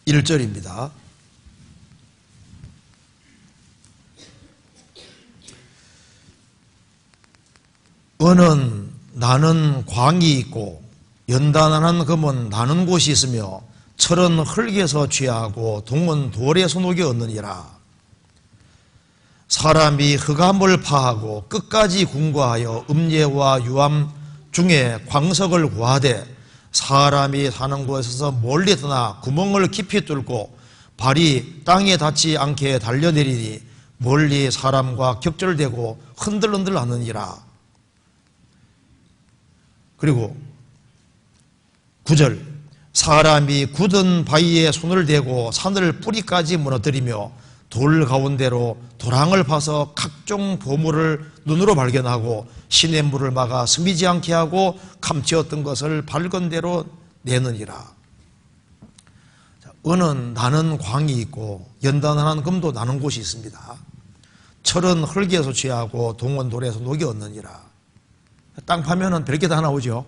Speaker 1: 1절입니다. 은은 나는 광이 있고 연단하는 금은 나는 곳이 있으며 철은 흙에서 취하고 동은 돌에서 녹여 얻느니라. 사람이 흑암을 파하고 끝까지 궁과하여 음예와 유암 중에 광석을 구하되 사람이 사는 곳에서 멀리 떠나 구멍을 깊이 뚫고 발이 땅에 닿지 않게 달려내리니 멀리 사람과 격절되고 흔들흔들 하느니라. 그리고 9절, 사람이 굳은 바위에 손을 대고 산을 뿌리까지 무너뜨리며 돌 가운데로 도랑을 파서 각종 보물을 눈으로 발견하고 시냇물을 막아 스미지 않게 하고 감추었던 것을 밝은 대로 내느니라. 은은 나는 광이 있고 연단하는 금도 나는 곳이 있습니다. 철은 흙에서 취하고 동은 돌에서 녹여 얻느니라. 땅 파면은 별게 다 나오죠.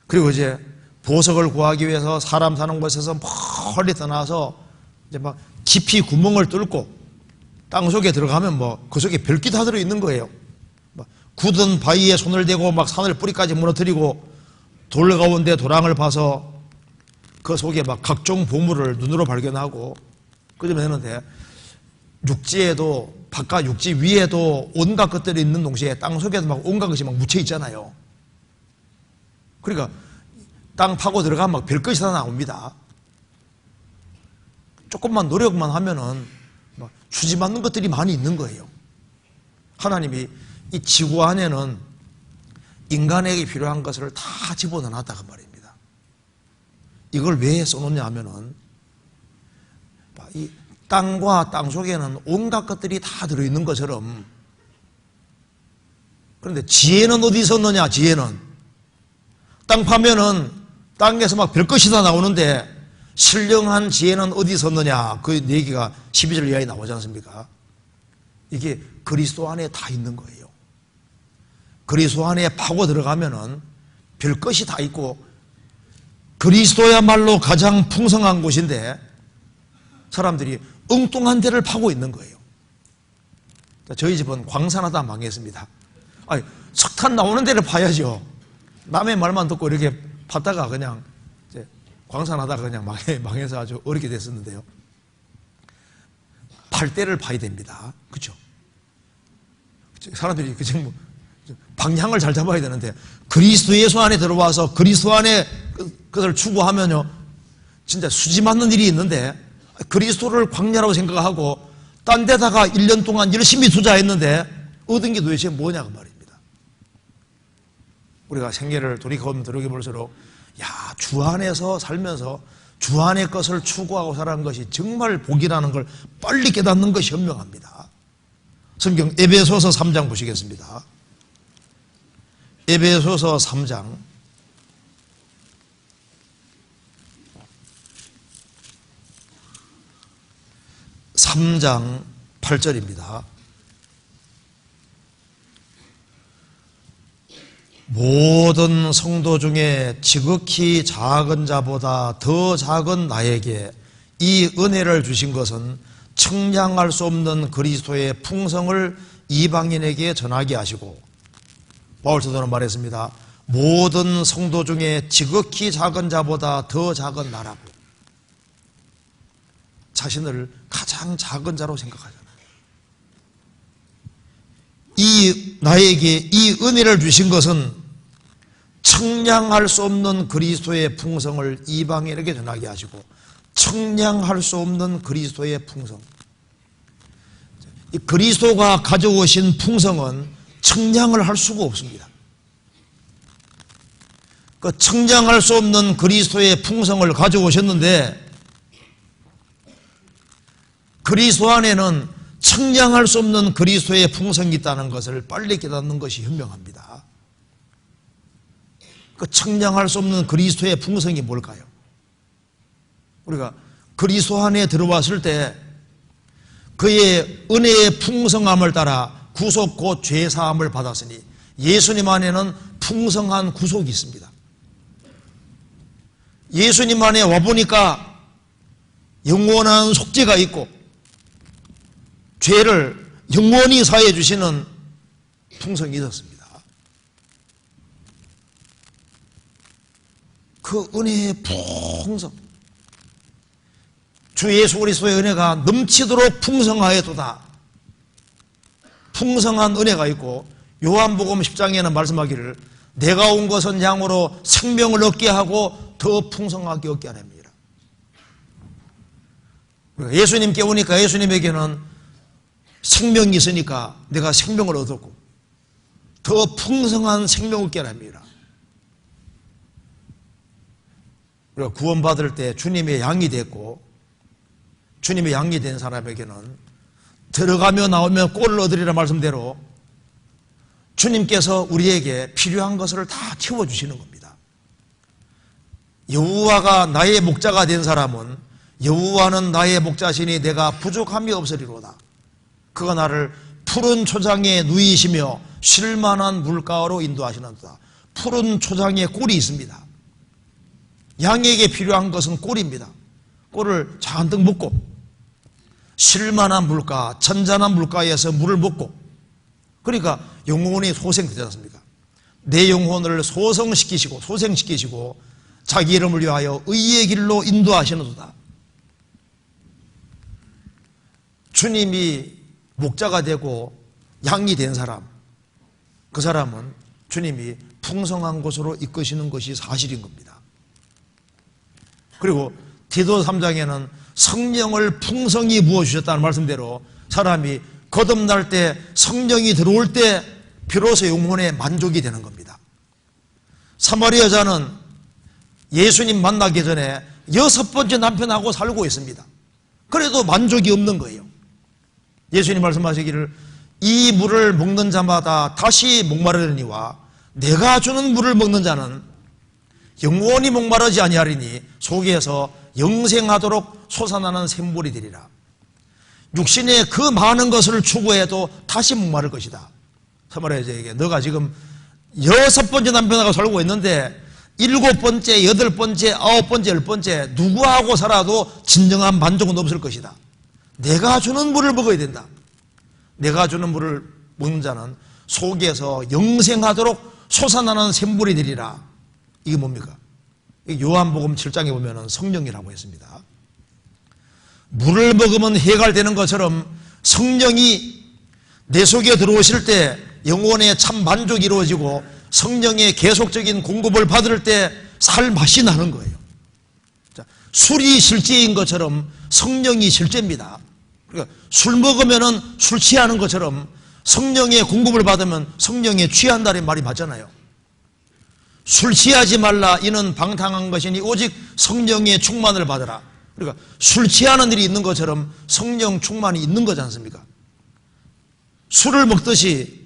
Speaker 1: 그리고 이제 보석을 구하기 위해서 사람 사는 곳에서 멀리 떠나서 이제 막 깊이 구멍을 뚫고 땅 속에 들어가면 뭐 그 속에 별게 다 들어있는 거예요. 막 굳은 바위에 손을 대고 막 산을 뿌리까지 무너뜨리고 돌 가운데 도랑을 파서 그 속에 막 각종 보물을 눈으로 발견하고 그러면 되는데, 육지에도 바깥 육지 위에도 온갖 것들이 있는 동시에 땅 속에도 막 온갖 것이 막 묻혀 있잖아요. 그러니까 땅 파고 들어가면 막 별것이 다 나옵니다. 조금만 노력만 하면은 막 주지맞는 것들이 많이 있는 거예요. 하나님이 이 지구 안에는 인간에게 필요한 것을 다 집어넣었다고 말입니다. 이걸 왜 써놓냐 하면은 이 땅과 땅 속에는 온갖 것들이 다 들어있는 것처럼, 그런데 지혜는 어디서 넣느냐? 지혜는 땅 파면은 땅에서 막 별것이 다 나오는데 신령한 지혜는 어디서 넣느냐? 그 얘기가 12절 이하에 나오지 않습니까? 이게 그리스도 안에 다 있는 거예요. 그리스도 안에 파고 들어가면은 별것이 다 있고, 그리스도야말로 가장 풍성한 곳인데 사람들이 엉뚱한 데를 파고 있는 거예요. 저희 집은 광산하다 망했습니다. 아니, 석탄 나오는 데를 파야죠. 남의 말만 듣고 이렇게 파다가 그냥 이제 광산하다가 그냥 망해서 아주 어렵게 됐었는데요. 팔 때를 파야 됩니다. 그렇죠? 사람들이 그냥 방향을 잘 잡아야 되는데, 그리스도 예수 안에 들어와서 그리스도 안에 그것을 추구하면요, 진짜 수지 맞는 일이 있는데, 그리스도를 광야라고 생각하고 딴 데다가 1년 동안 열심히 투자했는데 얻은 게 도대체 뭐냐 그 말입니다. 우리가 생애를 돌이켜볼수록 주 안에서 살면서 주 안의 것을 추구하고 살아가는 것이 정말 복이라는 걸 빨리 깨닫는 것이 현명합니다. 성경 에베소서 3장 보시겠습니다. 에베소서 3장 8절입니다. 모든 성도 중에 지극히 작은 자보다 더 작은 나에게 이 은혜를 주신 것은 측량할 수 없는 그리스도의 풍성을 이방인에게 전하게 하시고, 바울 사도는 말했습니다. 모든 성도 중에 지극히 작은 자보다 더 작은 나라고, 자신을 가장 작은 자로 생각하잖아요. 나에게 이 은혜를 주신 것은 측량할 수 없는 그리스도의 풍성을 이방인에게 전하게 하시고, 측량할 수 없는 그리스도의 풍성, 이 그리스도가 가져오신 풍성은 측량을 할 수가 없습니다. 그 측량할 수 없는 그리스도의 풍성을 가져오셨는데, 그리스도 안에는 측량할 수 없는 그리스도의 풍성이 있다는 것을 빨리 깨닫는 것이 현명합니다. 그 측량할 수 없는 그리스도의 풍성이 뭘까요? 우리가 그리스도 안에 들어왔을 때 그의 은혜의 풍성함을 따라 구속 곧 죄사함을 받았으니, 예수님 안에는 풍성한 구속이 있습니다. 예수님 안에 와보니까 영원한 속죄가 있고 죄를 영원히 사해 주시는 풍성이 있었습니다. 그 은혜의 풍성, 주 예수 그리스도의 은혜가 넘치도록 풍성하여도다. 풍성한 은혜가 있고, 요한복음 10장에는 말씀하기를 내가 온 것은 양으로 생명을 얻게 하고 더 풍성하게 얻게 하랍니다. 예수님께 오니까 예수님에게는 생명이 있으니까 내가 생명을 얻었고 더 풍성한 생명을 얻게 하랍니다. 우리가 구원받을 때 주님의 양이 됐고, 주님의 양이 된 사람에게는 들어가며 나오며 꼴을 얻으리라 말씀대로 주님께서 우리에게 필요한 것을 다 채워주시는 겁니다. 여호와가 나의 목자가 된 사람은 여호와는 나의 목자시니 내가 부족함이 없으리로다. 그가 나를 푸른 초장에 누이시며 쉴만한 물가로 인도하시는도다. 푸른 초장에 꿀이 있습니다. 양에게 필요한 것은 꿀입니다. 꿀을 잔뜩 먹고 쉴만한 물가, 천잔한 물가에서 물을 먹고, 그러니까 영혼이 소생되지 않습니까? 내 영혼을 소생시키시고 자기 이름을 위하여 의의 길로 인도하시는도다. 주님이 목자가 되고 양이 된 사람, 그 사람은 주님이 풍성한 곳으로 이끄시는 것이 사실인 겁니다. 그리고 디도 3장에는 성령을 풍성히 부어주셨다는 말씀대로 사람이 거듭날 때, 성령이 들어올 때 비로소 영혼에 만족이 되는 겁니다. 사마리아 여자는 예수님 만나기 전에 6번째 남편하고 살고 있습니다. 그래도 만족이 없는 거예요. 예수님 말씀하시기를 이 물을 먹는 자마다 다시 목마르려니와 내가 주는 물을 먹는 자는 영원히 목마르지 아니하리니 속에서 영생하도록 솟아나는 샘물이 되리라. 육신의 그 많은 것을 추구해도 다시 목마를 것이다. 말해야죠. 이게 너가 지금 6번째 남편하고 살고 있는데 7번째, 8번째, 9번째, 10번째 누구하고 살아도 진정한 만족은 없을 것이다. 내가 주는 물을 먹어야 된다. 내가 주는 물을 먹는 자는 속에서 영생하도록 솟아나는 샘물이 되리라. 이게 뭡니까? 요한복음 7장에 보면 성령이라고 했습니다. 물을 먹으면 해갈되는 것처럼 성령이 내 속에 들어오실 때 영혼의 참 만족이 이루어지고 성령의 계속적인 공급을 받을 때 살 맛이 나는 거예요. 자, 술이 실제인 것처럼 성령이 실제입니다. 그러니까 술 먹으면 술 취하는 것처럼 성령의 공급을 받으면 성령에 취한다는 말이 맞잖아요. 술 취하지 말라 이는 방탕한 것이니 오직 성령의 충만을 받으라. 그러니까 술 취하는 일이 있는 것처럼 성령 충만이 있는 거지 않습니까? 술을 먹듯이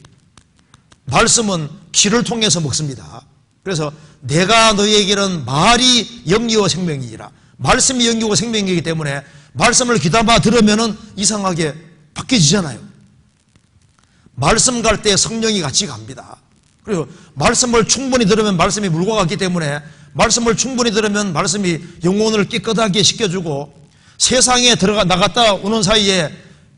Speaker 1: 말씀은 귀를 통해서 먹습니다. 그래서 내가 너희에게는 말이 영이요 생명이니라. 말씀이 영이고 생명이기 때문에 말씀을 귀담아 들으면 이상하게 바뀌어지잖아요. 말씀 갈 때 성령이 같이 갑니다. 그리고 말씀을 충분히 들으면 말씀이 물과 같기 때문에 말씀을 충분히 들으면 말씀이 영혼을 깨끗하게 씻겨주고 세상에 나갔다 오는 사이에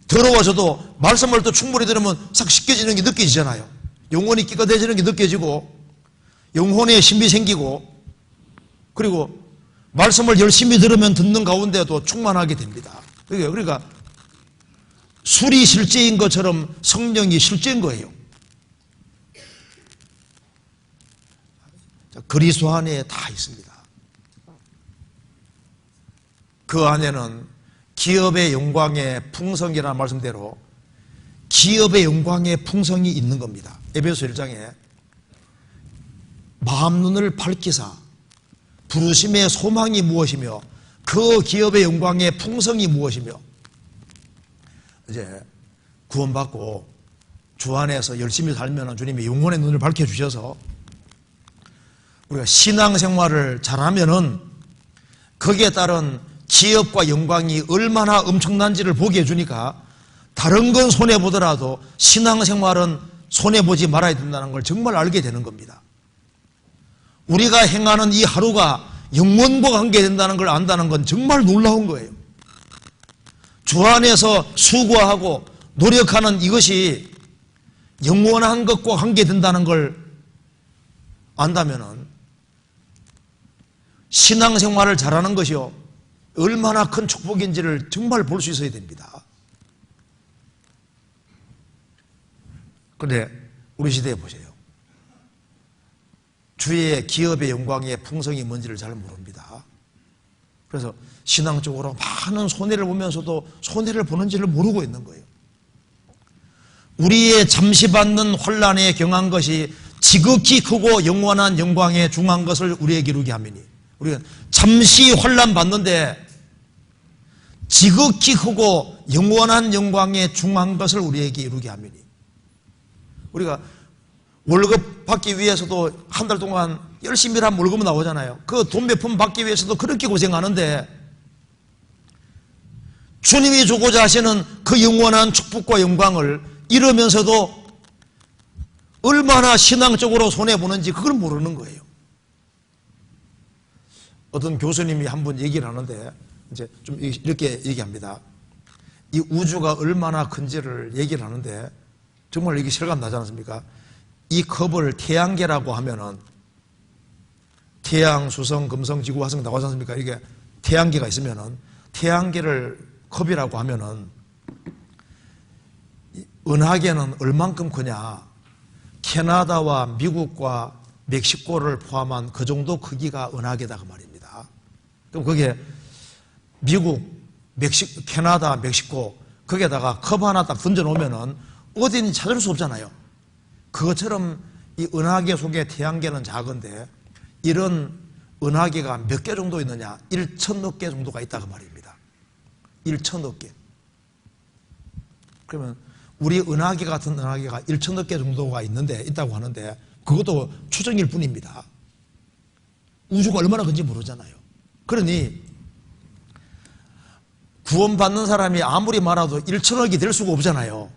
Speaker 1: 더러워져도 말씀을 또 충분히 들으면 싹 씻겨지는 게 느껴지잖아요. 영혼이 깨끗해지는 게 느껴지고 영혼에 신비 생기고 그리고 말씀을 열심히 들으면 듣는 가운데도 충만하게 됩니다. 그러니까 술이 실제인 것처럼 성령이 실제인 거예요. 그리스도 안에 다 있습니다. 그 안에는 기업의 영광의 풍성이라는 말씀대로 기업의 영광의 풍성이 있는 겁니다. 에베소 1장에 마음 눈을 밝히사 부르심의 소망이 무엇이며 그 기업의 영광의 풍성이 무엇이며 이제 구원받고 주 안에서 열심히 살면 주님이 영혼의 눈을 밝혀주셔서 우리가 신앙생활을 잘하면은 거기에 따른 기업과 영광이 얼마나 엄청난지를 보게 해주니까 다른 건 손해보더라도 신앙생활은 손해보지 말아야 된다는 걸 정말 알게 되는 겁니다. 우리가 행하는 이 하루가 영원과 관계된다는 걸 안다는 건 정말 놀라운 거예요. 주 안에서 수고하고 노력하는 이것이 영원한 것과 관계된다는 걸 안다면은 신앙생활을 잘하는 것이요 얼마나 큰 축복인지를 정말 볼 수 있어야 됩니다. 그런데 우리 시대에 보세요. 주의 기업의 영광의 풍성이 뭔지를 잘 모릅니다. 그래서 신앙적으로 많은 손해를 보면서도 손해를 보는지를 모르고 있는 거예요. 우리의 잠시 받는 환난에 경한 것이 지극히 크고 영원한 영광에 중한 것을 우리에게 이루게 하미니 우리가 잠시 환난 받는데 지극히 크고 영원한 영광에 중한 것을 우리에게 이루게 하미니 우리가 월급 받기 위해서도 한 달 동안 열심히 일하면 월급은 나오잖아요. 그 돈 몇 푼 받기 위해서도 그렇게 고생하는데 주님이 주고자 하시는 그 영원한 축복과 영광을 이루면서도 얼마나 신앙적으로 손해보는지 그걸 모르는 거예요. 어떤 교수님이 한 번 얘기를 하는데 이제 좀 이렇게 얘기합니다. 이 우주가 얼마나 큰지를 얘기를 하는데 정말 이게 실감 나지 않습니까? 이 컵을 태양계라고 하면은 태양, 수성, 금성, 지구, 화성 나오지 않습니까? 이게 태양계가 있으면은 태양계를 컵이라고 하면은 은하계는 얼만큼 크냐? 캐나다와 미국과 멕시코를 포함한 그 정도 크기가 은하계다 그 말입니다. 그럼 거기에 미국, 캐나다, 멕시코 거기에다가 컵 하나 딱 던져 놓으면은 어디든지 찾을 수 없잖아요. 그것처럼 이 은하계 속에 태양계는 작은데 이런 은하계가 몇 개 정도 있느냐? 1,000억 개 정도가 있다 그 말입니다. 1천억 개. 그러면 우리 은하계 같은 은하계가 1천억 개 정도가 있다고 하는데 그것도 추정일 뿐입니다. 우주가 얼마나 큰지 모르잖아요. 그러니 구원받는 사람이 아무리 많아도 1천억이 될 수가 없잖아요.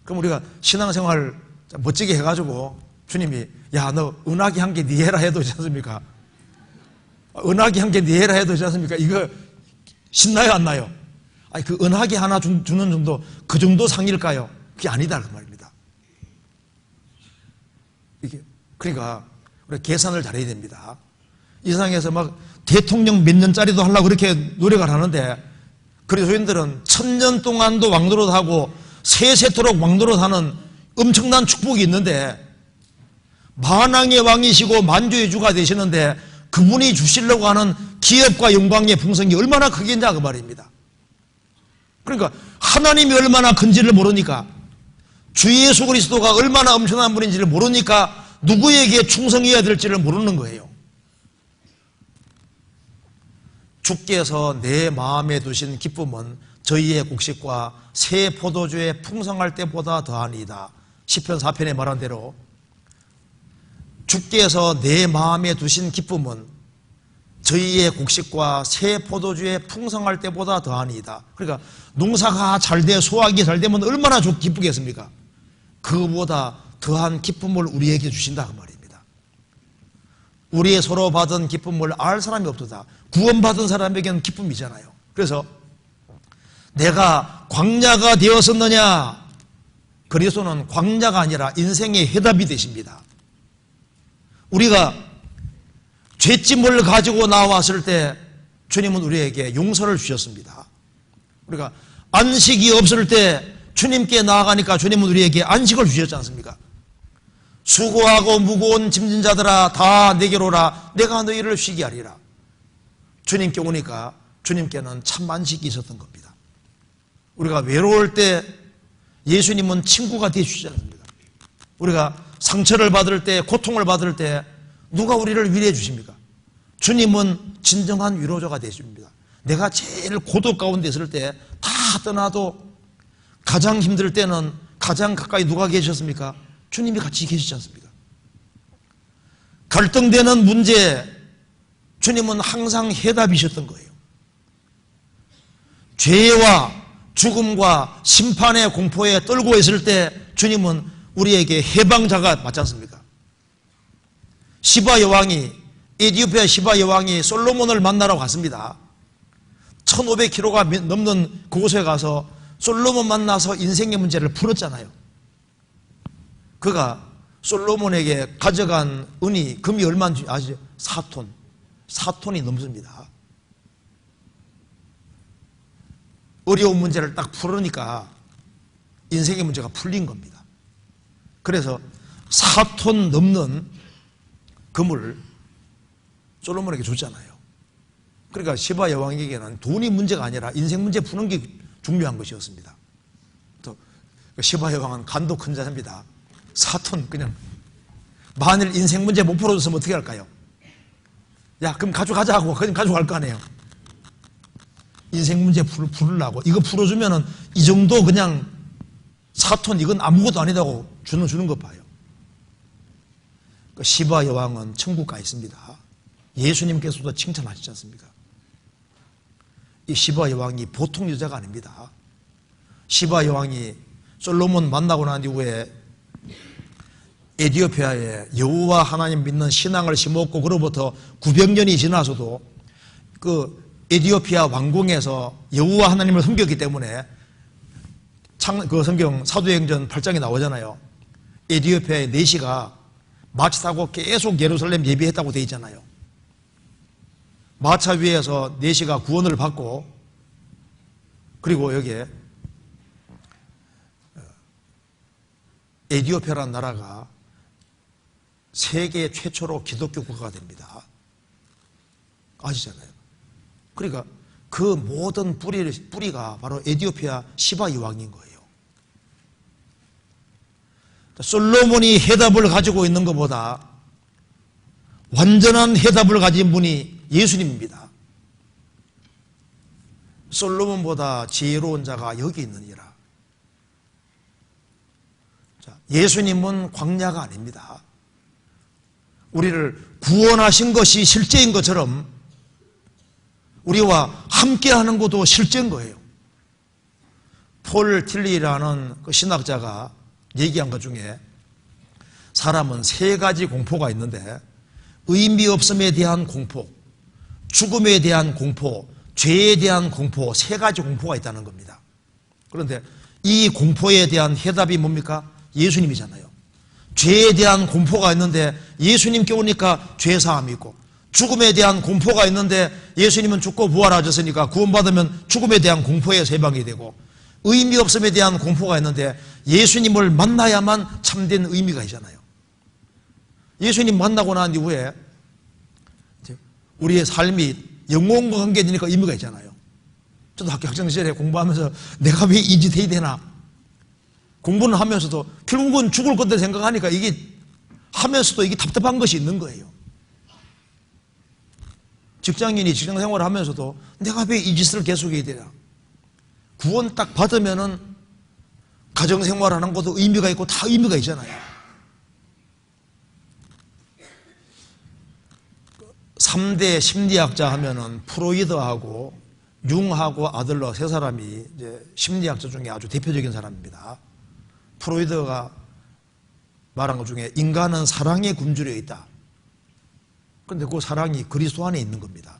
Speaker 1: 그럼 우리가 신앙생활 멋지게 해가지고 주님이 야, 너 은하계 한 개 네 해라 해도 되지 않습니까? 은하계 한 개 네 해라 해도 되지 않습니까? 이거 신나요 안 나요? 아니 그 은하계 하나 주는 정도 그 정도 상일까요? 그게 아니다 그 말입니다. 이게 그러니까 우리 계산을 잘해야 됩니다. 이 세상에서 막 대통령 몇 년짜리도 하려고 그렇게 노력을 하는데 그리스도인들은 1000년 동안도 왕노릇하고 세세토록 왕노릇하는 엄청난 축복이 있는데 만왕의 왕이시고 만주의 주가 되시는데 그분이 주시려고 하는 기업과 영광의 풍성이 얼마나 크겠냐 그 말입니다. 그러니까 하나님이 얼마나 큰지를 모르니까 주 예수 그리스도가 얼마나 엄청난 분인지를 모르니까 누구에게 충성해야 될지를 모르는 거예요. 주께서 내 마음에 두신 기쁨은 저희의 곡식과 새 포도주에 풍성할 때보다 더하니이다. 시편 4편에 말한 대로 주께서 내 마음에 두신 기쁨은 저희의 곡식과 새 포도주에 풍성할 때보다 더하니이다. 그러니까 농사가 잘돼 소화기 잘 되면 얼마나 기쁘겠습니까? 그보다 더한 기쁨을 우리에게 주신다 그 말입니다. 우리의 서로 받은 기쁨을 알 사람이 없도다. 구원받은 사람에게는 기쁨이잖아요. 그래서 내가 광야가 되었었느냐? 그리스도는 광야가 아니라 인생의 해답이 되십니다. 우리가 죄짐을 가지고 나왔을 때 주님은 우리에게 용서를 주셨습니다. 우리가 안식이 없을 때 주님께 나아가니까 주님은 우리에게 안식을 주셨지 않습니까? 수고하고 무거운 짐진 자들아 다 내게로 오라 내가 너희를 쉬게 하리라. 주님께 오니까 주님께는 참 안식이 있었던 겁니다. 우리가 외로울 때 예수님은 친구가 되어주시지 않습니까? 우리가 상처를 받을 때 고통을 받을 때 누가 우리를 위로해 주십니까? 주님은 진정한 위로자가 되십니다. 내가 제일 고독 가운데 있을 때 다 떠나도 가장 힘들 때는 가장 가까이 누가 계셨습니까? 주님이 같이 계시지 않습니까? 갈등되는 문제 주님은 항상 해답이셨던 거예요. 죄와 죽음과 심판의 공포에 떨고 있을 때 주님은 우리에게 해방자가 맞지 않습니까? 시바 여왕이 에티오피아 시바 여왕이 솔로몬을 만나러 갔습니다. 1500km가 넘는 그곳에 가서 솔로몬 만나서 인생의 문제를 풀었잖아요. 그가 솔로몬에게 가져간 은이 금이 얼마인지 아시죠? 4톤. 4톤이 넘습니다. 어려운 문제를 딱 풀으니까 인생의 문제가 풀린 겁니다. 그래서 4톤 넘는 금을 솔로몬에게 줬잖아요. 그러니까 시바 여왕에게는 돈이 문제가 아니라 인생 문제 푸는 게 중요한 것이었습니다. 또 시바 여왕은 간도 큰 자입니다. 4톤 그냥 만일 인생 문제 못 풀어줬으면 어떻게 할까요? 야 그럼 가져가자 하고 그냥 가져갈 거 아니에요. 인생 문제 풀으려고 이거 풀어주면은 이 정도 그냥 4톤 이건 아무것도 아니다고 주는 것 봐요. 시바 여왕은 천국 가 있습니다. 예수님께서도 칭찬하시지 않습니까? 이 시바 여왕이 보통 여자가 아닙니다. 시바 여왕이 솔로몬 만나고 난 이후에 에티오피아에 여호와 하나님 믿는 신앙을 심었고 그로부터 900년이 지나서도 그 에티오피아 왕궁에서 여호와 하나님을 섬겼기 때문에 그 성경 사도행전 8장에 나오잖아요. 에티오피아의 내시가 마차 타고 계속 예루살렘 예비했다고 되어 있잖아요. 마차 위에서 내시가 구원을 받고 그리고 여기에 에티오피아라는 나라가 세계 최초로 기독교 국가가 됩니다. 아시잖아요. 그러니까 그 모든 뿌리가 바로 에티오피아 시바 여왕인 거예요. 솔로몬이 해답을 가지고 있는 것보다 완전한 해답을 가진 분이 예수님입니다. 솔로몬보다 지혜로운 자가 여기 있느니라. 자, 예수님은 광야가 아닙니다. 우리를 구원하신 것이 실제인 것처럼 우리와 함께하는 것도 실제인 거예요. 폴 틸리라는 그 신학자가 얘기한 것 중에 사람은 세 가지 공포가 있는데 의미 없음에 대한 공포, 죽음에 대한 공포, 죄에 대한 공포, 세 가지 공포가 있다는 겁니다. 그런데 이 공포에 대한 해답이 뭡니까? 예수님이잖아요. 죄에 대한 공포가 있는데 예수님께 오니까 죄사함이 있고, 죽음에 대한 공포가 있는데 예수님은 죽고 부활하셨으니까 구원받으면 죽음에 대한 공포에서 해방이 되고, 의미 없음에 대한 공포가 있는데 예수님을 만나야만 참된 의미가 있잖아요. 예수님 만나고 난 이후에 우리의 삶이 영혼과 관계되니까 의미가 있잖아요. 저도 학교 학창시절에 공부하면서 내가 왜 이 짓 해야 되나, 공부는 하면서도 결국은 죽을 건데 생각하니까 이게 하면서도 이게 답답한 것이 있는 거예요. 직장인이 직장 생활을 하면서도 내가 왜 이 짓을 계속 해야 되나. 구원 딱 받으면은 가정 생활하는 것도 의미가 있고 다 의미가 있잖아요. 3대 심리학자 하면은 프로이드하고 융하고 아들러 세 사람이 이제 심리학자 중에 아주 대표적인 사람입니다. 프로이드가 말한 것 중에 인간은 사랑에 굶주려 있다. 그런데 그 사랑이 그리스도 안에 있는 겁니다.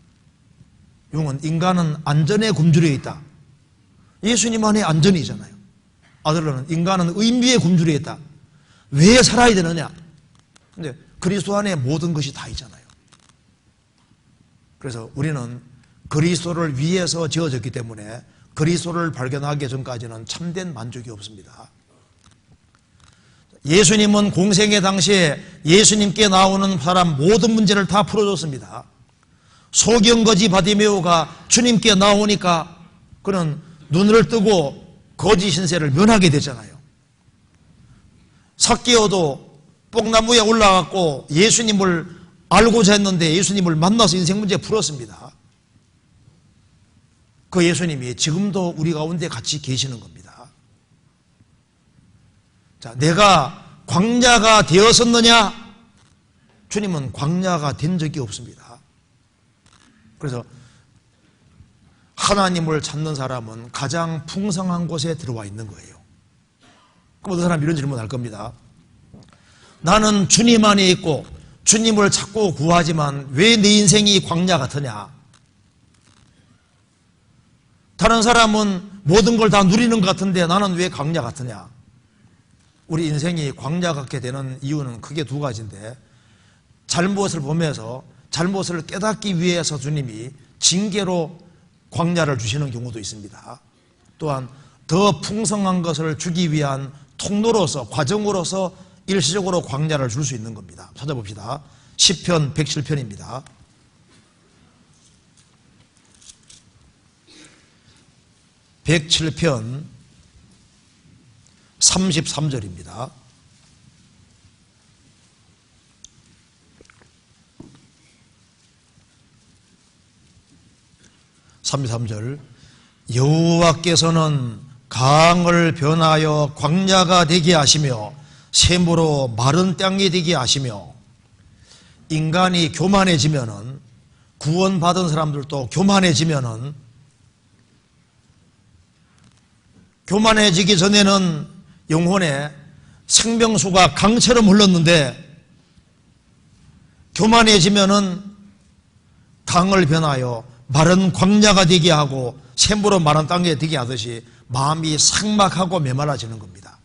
Speaker 1: 융은 인간은 안전에 굶주려 있다. 예수님 안에 안전이잖아요. 아들러는 인간은 의미에 굶주려 있다. 왜 살아야 되느냐? 근데 그리스도 안에 모든 것이 다 있잖아요. 그래서 우리는 그리스도를 위해서 지어졌기 때문에 그리스도를 발견하기 전까지는 참된 만족이 없습니다. 예수님은 공생의 당시에 예수님께 나오는 사람 모든 문제를 다 풀어줬습니다. 소경거지 바디메오가 주님께 나오니까 그는 눈을 뜨고 거지 신세를 면하게 되잖아요. 삭개오도 뽕나무에 올라갔고 예수님을 알고자 했는데 예수님을 만나서 인생 문제 풀었습니다. 그 예수님이 지금도 우리 가운데 같이 계시는 겁니다. 자, 내가 광야가 되었었느냐? 주님은 광야가 된 적이 없습니다. 그래서 하나님을 찾는 사람은 가장 풍성한 곳에 들어와 있는 거예요. 그럼 어떤 사람이 이런 질문을 할 겁니다. 나는 주님 안에 있고 주님을 찾고 구하지만 왜 내 인생이 광야 같으냐? 다른 사람은 모든 걸 다 누리는 것 같은데 나는 왜 광야 같으냐? 우리 인생이 광야 같게 되는 이유는 크게 두 가지인데, 잘못을 보면서 잘못을 깨닫기 위해서 주님이 징계로 광야를 주시는 경우도 있습니다. 또한 더 풍성한 것을 주기 위한 통로로서, 과정으로서 일시적으로 광야를 줄 수 있는 겁니다. 찾아봅시다. 시편 107편입니다. (107편) 33절입니다. (33절) 여호와께서는 강을 변하여 광야가 되게 하시며 샘으로 마른 땅이 되게 하시며. 인간이 교만해지면은, 구원받은 사람들도 교만해지면은, 교만해지기 전에는 영혼에 생명수가 강처럼 흘렀는데, 교만해지면은 강을 변하여 마른 광야가 되게 하고 샘으로 마른 땅에 되게 하듯이 마음이 삭막하고 메말라지는 겁니다.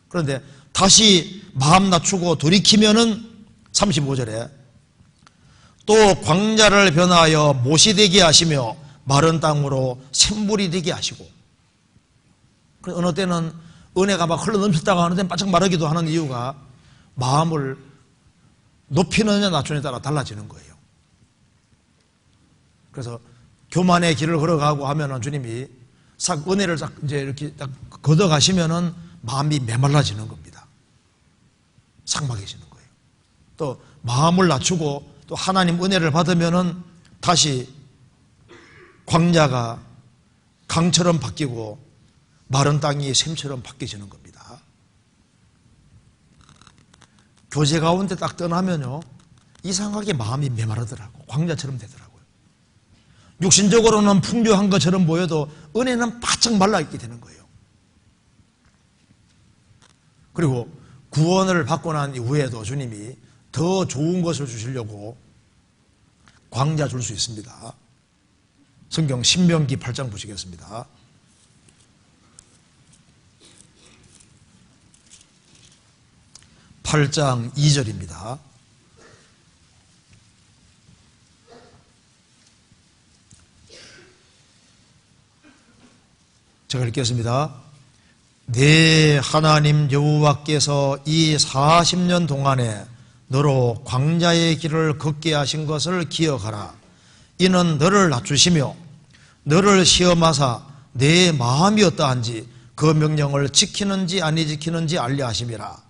Speaker 1: 그런데 다시 마음 낮추고 돌이키면은 35절에 또 광야를 변하여 못이 되게 하시며 마른 땅으로 샘물이 되게 하시고. 어느 때는 은혜가 막 흘러넘쳤다가 어느 때는 바짝 마르기도 하는 이유가 마음을 높이느냐 낮추느냐에 따라 달라지는 거예요. 그래서 교만의 길을 걸어가고 하면은 주님이 싹 은혜를 싹 이제 이렇게 딱 걷어가시면은 마음이 메말라지는 겁니다. 삭막해지는 거예요. 또 마음을 낮추고 또 하나님 은혜를 받으면은 다시 광야가 강처럼 바뀌고 마른 땅이 샘처럼 바뀌어지는 겁니다. 교제 가운데 딱 떠나면요, 이상하게 마음이 메마르더라고. 광야처럼 되더라고요. 육신적으로는 풍요한 것처럼 보여도 은혜는 바짝 말라있게 되는 거예요. 그리고 구원을 받고 난 이후에도 주님이 더 좋은 것을 주시려고 광야 줄 수 있습니다. 성경 신명기 8장 보시겠습니다. (8장 2절입니다) 제가 읽겠습니다. 내 하나님 여호와께서 이 40년 동안에 너로 광야의 길을 걷게 하신 것을 기억하라. 이는 너를 낮추시며 너를 시험하사 내 마음이 어떠한지 그 명령을 지키는지 아니 지키는지 알려 하심이라.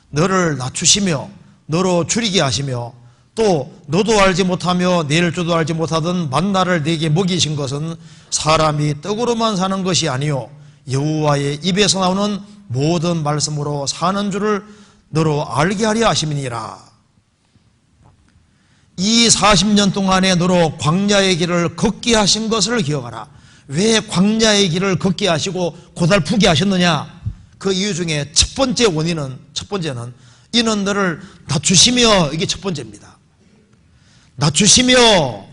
Speaker 1: 너를 낮추시며 너로 줄이게 하시며 또 너도 알지 못하며 내일 줄도 알지 못하던 만나를 네게 먹이신 것은 사람이 떡으로만 사는 것이 아니요 여호와의 입에서 나오는 모든 말씀으로 사는 줄을 너로 알게 하려 하심이니라. 이 40년 동안에 너로 광야의 길을 걷게 하신 것을 기억하라. 왜 광야의 길을 걷게 하시고 고달프게 하셨느냐? 그 이유 중에 첫 번째는 이는 너를 낮추시며, 이게 첫 번째입니다. 낮추시며,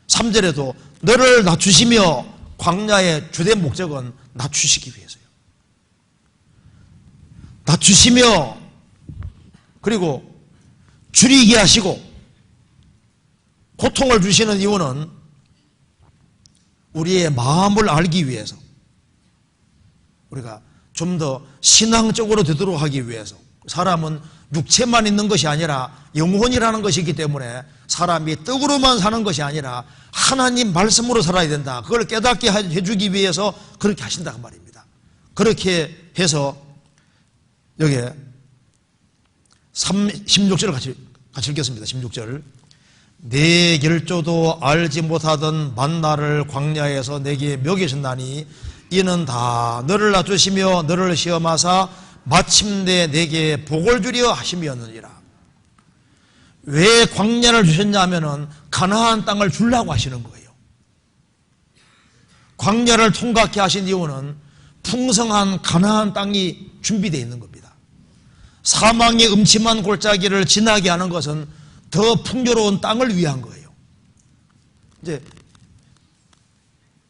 Speaker 1: 3절에도 너를 낮추시며, 광야의 주된 목적은 낮추시기 위해서요. 낮추시며, 그리고 줄이게 하시고, 고통을 주시는 이유는 우리의 마음을 알기 위해서, 우리가 좀 더 신앙적으로 되도록 하기 위해서. 사람은 육체만 있는 것이 아니라 영혼이라는 것이 있기 때문에 사람이 떡으로만 사는 것이 아니라 하나님 말씀으로 살아야 된다. 그걸 깨닫게 해주기 위해서 그렇게 하신다 그 말입니다. 그렇게 해서 여기 16절을 같이 읽겠습니다. 16절. 내 결조도 알지 못하던 만나를 광야에서 내게 먹이셨나니 이는 다 너를 낮추시며 너를 시험하사 마침내 내게 복을 주려 하심이었느니라. 왜 광야를 주셨냐 하면은 가나안 땅을 주려고 하시는 거예요. 광야를 통과케 하신 이유는 풍성한 가나안 땅이 준비되어 있는 겁니다. 사망의 음침한 골짜기를 지나게 하는 것은 더 풍요로운 땅을 위한 거예요. 이제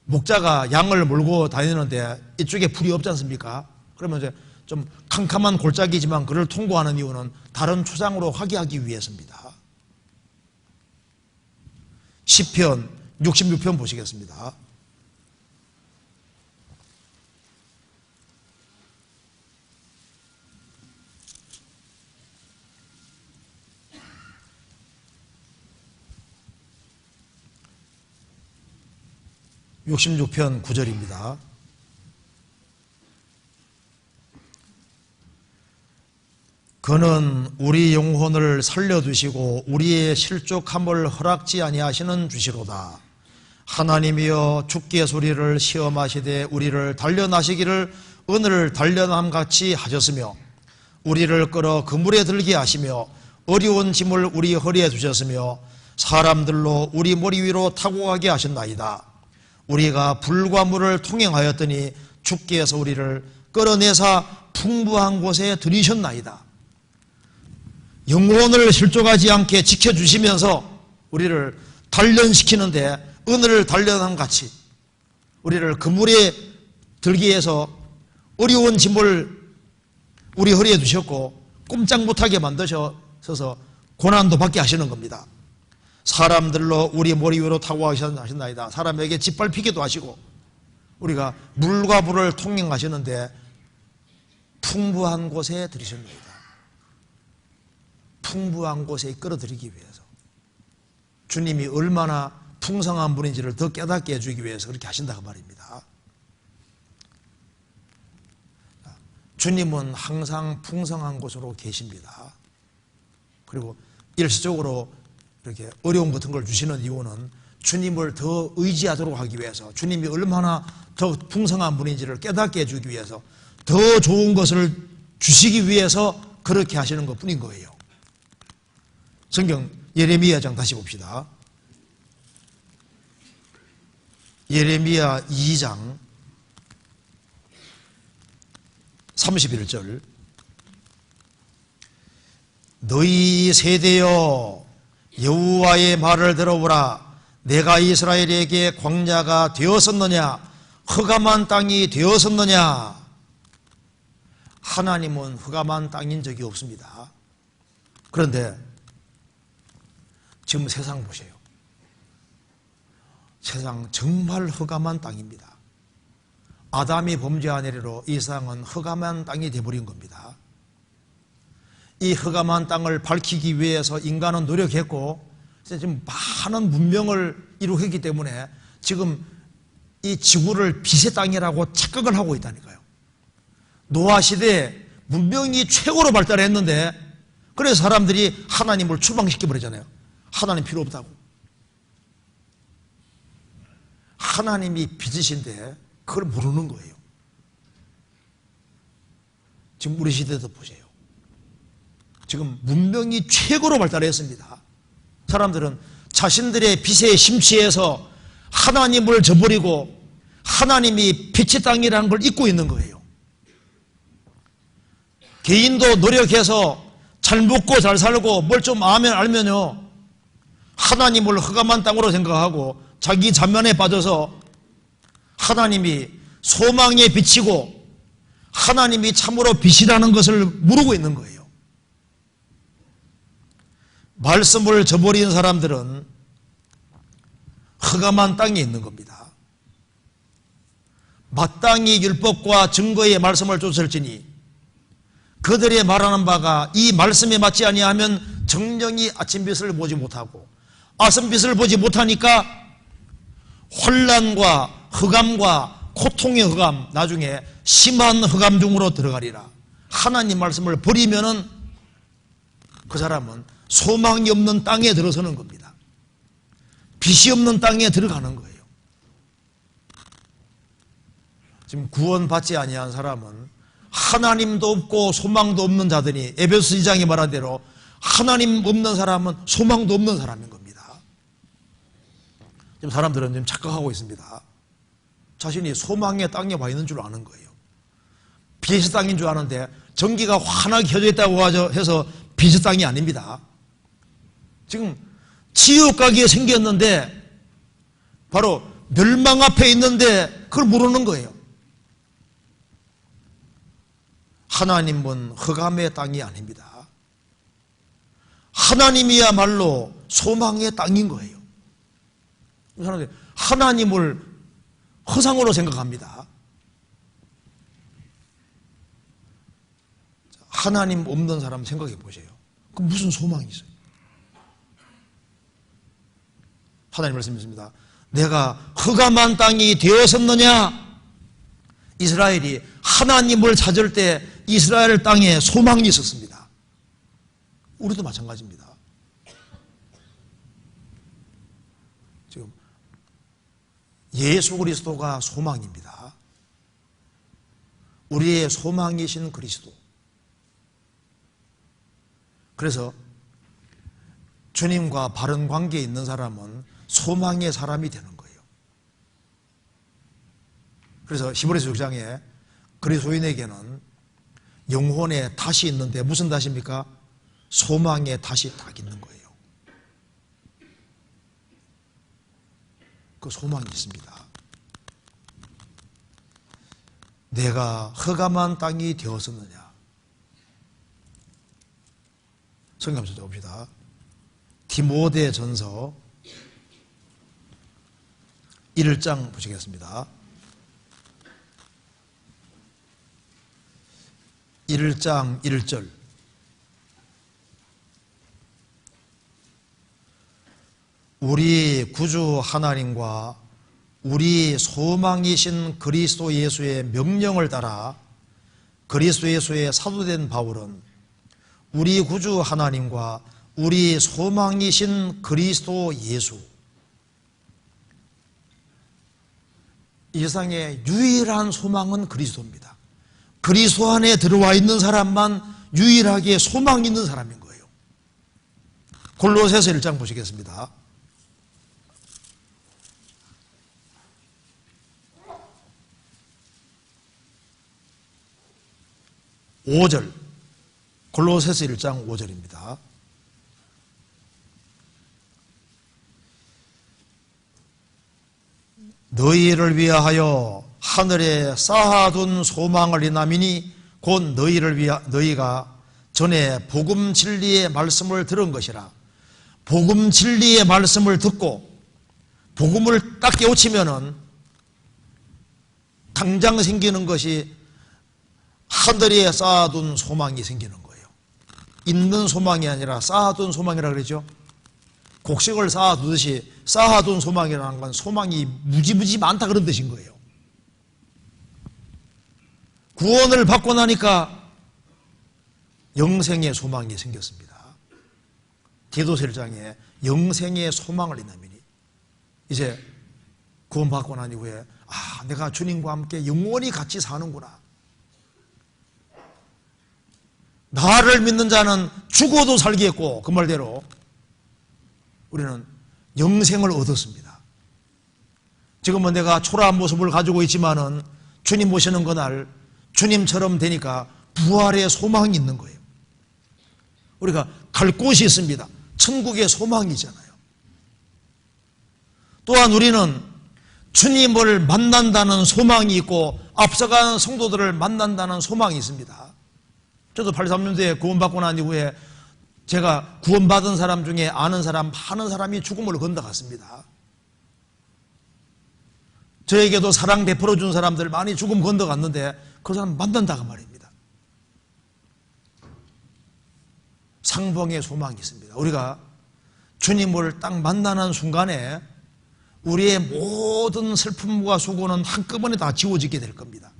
Speaker 1: 목자가 양을 몰고 다니는데 이쪽에 불이 없지 않습니까? 그러면 이제 좀 캄캄한 골짜기지만 그를 통과하는 이유는 다른 초장으로 화기하기 위해서입니다. 시편 66편 보시겠습니다. (66편) 9절입니다. 그는 우리 영혼을 살려두시고 우리의 실족함을 허락지 아니하시는 주시로다. 하나님이여 주께 소리를 시험하시되 우리를 단련하시기를 은을 단련함같이 하셨으며 우리를 끌어 그물에 들게 하시며 어려운 짐을 우리 허리에 두셨으며 사람들로 우리 머리 위로 타고 가게 하셨나이다. 우리가 불과 물을 통행하였더니 주께서 우리를 끌어내사 풍부한 곳에 들이셨나이다. 영혼을 실족하지 않게 지켜주시면서 우리를 단련시키는데 은을 단련함 같이 우리를 그물에 들게 해서 어려운 짐을 우리 허리에 두셨고 꼼짝 못하게 만드셔서 고난도 받게 하시는 겁니다. 사람들로 우리 머리 위로 타고 하셨나이다. 사람에게 짓밟히기도 하시고 우리가 물과 불을 통행하시는데 풍부한 곳에 들이셨나이다. 풍부한 곳에 끌어들이기 위해서 주님이 얼마나 풍성한 분인지를 더 깨닫게 해주기 위해서 그렇게 하신다 그 말입니다. 주님은 항상 풍성한 곳으로 계십니다. 그리고 일시적으로 이렇게 어려움 같은 걸 주시는 이유는 주님을 더 의지하도록 하기 위해서, 주님이 얼마나 더 풍성한 분인지를 깨닫게 해주기 위해서, 더 좋은 것을 주시기 위해서 그렇게 하시는 것 뿐인 거예요. 성경 예레미야장 다시 봅시다. 예레미야 2장 31절. 너희 세대여 여호와의 말을 들어보라. 내가 이스라엘에게 광야가 되었었느냐 흑암한 땅이 되었었느냐. 하나님은 흑암한 땅인 적이 없습니다. 그런데 지금 세상 보세요. 세상 정말 흑암한 땅입니다. 아담이 범죄한 이래로 이 세상은 흑암한 땅이 되어버린 겁니다. 이 흑암한 땅을 밝히기 위해서 인간은 노력했고 지금 많은 문명을 이루었기 때문에 지금 이 지구를 빛의 땅이라고 착각을 하고 있다니까요. 노아 시대에 문명이 최고로 발달했는데 그래서 사람들이 하나님을 추방시켜버리잖아요. 하나님 필요 없다고. 하나님이 빛이신데 그걸 모르는 거예요. 지금 우리 시대도 보세요. 지금 문명이 최고로 발달했습니다. 사람들은 자신들의 빛에 심취해서 하나님을 저버리고 하나님이 빛의 땅이라는 걸 잊고 있는 거예요. 개인도 노력해서 잘 먹고 잘 살고 뭘 좀 알면요 하나님을 흑암한 땅으로 생각하고 자기 자면에 빠져서 하나님이 소망의 빛이고 하나님이 참으로 빛이라는 것을 모르고 있는 거예요. 말씀을 저버린 사람들은 흑암한 땅에 있는 겁니다. 마땅히 율법과 증거의 말씀을 쫓을지니 그들의 말하는 바가 이 말씀에 맞지 아니하면 정령이 아침빛을 보지 못하고 아침빛을 보지 못하니까 혼란과 흑암과 고통의 흑암, 나중에 심한 흑암 중으로 들어가리라. 하나님 말씀을 버리면은 그 사람은 소망이 없는 땅에 들어서는 겁니다. 빛이 없는 땅에 들어가는 거예요. 지금 구원받지 아니한 사람은 하나님도 없고 소망도 없는 자들이 에베소 2장에 말한 대로 하나님 없는 사람은 소망도 없는 사람인 겁니다. 지금 사람들은 지금 착각하고 있습니다. 자신이 소망의 땅에 와 있는 줄 아는 거예요. 빛의 땅인 줄 아는데 전기가 환하게 켜져 있다고 해서 빛의 땅이 아닙니다. 지금 지옥가게 생겼는데 바로 멸망 앞에 있는데 그걸 모르는 거예요. 하나님은 흑암의 땅이 아닙니다. 하나님이야말로 소망의 땅인 거예요. 사람들이 하나님을 허상으로 생각합니다. 하나님 없는 사람 생각해 보세요. 그 무슨 소망이 있어요? 하나님 말씀이십니다. 내가 흑암한 땅이 되었었느냐? 이스라엘이 하나님을 찾을 때 이스라엘 땅에 소망이 있었습니다. 우리도 마찬가지입니다. 지금 예수 그리스도가 소망입니다. 우리의 소망이신 그리스도. 그래서 주님과 바른 관계에 있는 사람은 소망의 사람이 되는 거예요. 그래서 히브리서 6장에 그리스도인에게는 영혼에 닷이 있는데 무슨 닷입니까? 소망의 닷이 딱 있는 거예요. 그 소망이 있습니다. 내가 흑암한 땅이 되었었느냐? 성경 한번 봅시다. 디모데 전서 1장 보시겠습니다. 1장 1절. 우리 구주 하나님과 우리 소망이신 그리스도 예수의 명령을 따라 그리스도 예수의 사도된 바울은 우리 구주 하나님과 우리 소망이신 그리스도 예수, 이 세상에 유일한 소망은 그리스도입니다. 그리스도 안에 들어와 있는 사람만 유일하게 소망이 있는 사람인 거예요. 골로새서 1장 보시겠습니다. (5절) 골로새서 1장 5절입니다. 너희를 위하여 하늘에 쌓아둔 소망을 인함이니 곧 너희가 전에 복음 진리의 말씀을 들은 것이라. 복음 진리의 말씀을 듣고 복음을 딱 깨우치면은 당장 생기는 것이 하늘에 쌓아둔 소망이 생기는 거예요. 있는 소망이 아니라 쌓아둔 소망이라 그러죠. 곡식을 쌓아두듯이 쌓아둔 소망이라는 건 소망이 무지무지 많다 그런 뜻인 거예요. 구원을 받고 나니까 영생의 소망이 생겼습니다. 디도서 1장에 영생의 소망을 인하미니, 이제 구원받고 난 이후에 내가 주님과 함께 영원히 같이 사는구나. 나를 믿는 자는 죽어도 살겠고, 그 말대로 우리는 영생을 얻었습니다. 지금은 내가 초라한 모습을 가지고 있지만은 주님 오시는 그날 주님처럼 되니까 부활의 소망이 있는 거예요. 우리가 갈 곳이 있습니다. 천국의 소망이잖아요. 또한 우리는 주님을 만난다는 소망이 있고 앞서간 성도들을 만난다는 소망이 있습니다. 저도 83년도에 구원받고 난 이후에 제가 구원받은 사람 중에 아는 사람, 많은 사람이 죽음을 건너갔습니다. 저에게도 사랑 베풀어 준 사람들 많이 죽음 건너갔는데 그 사람 만난다고 말입니다. 상봉의 소망이 있습니다. 우리가 주님을 딱 만나는 순간에 우리의 모든 슬픔과 수고는 한꺼번에 다 지워지게 될 겁니다.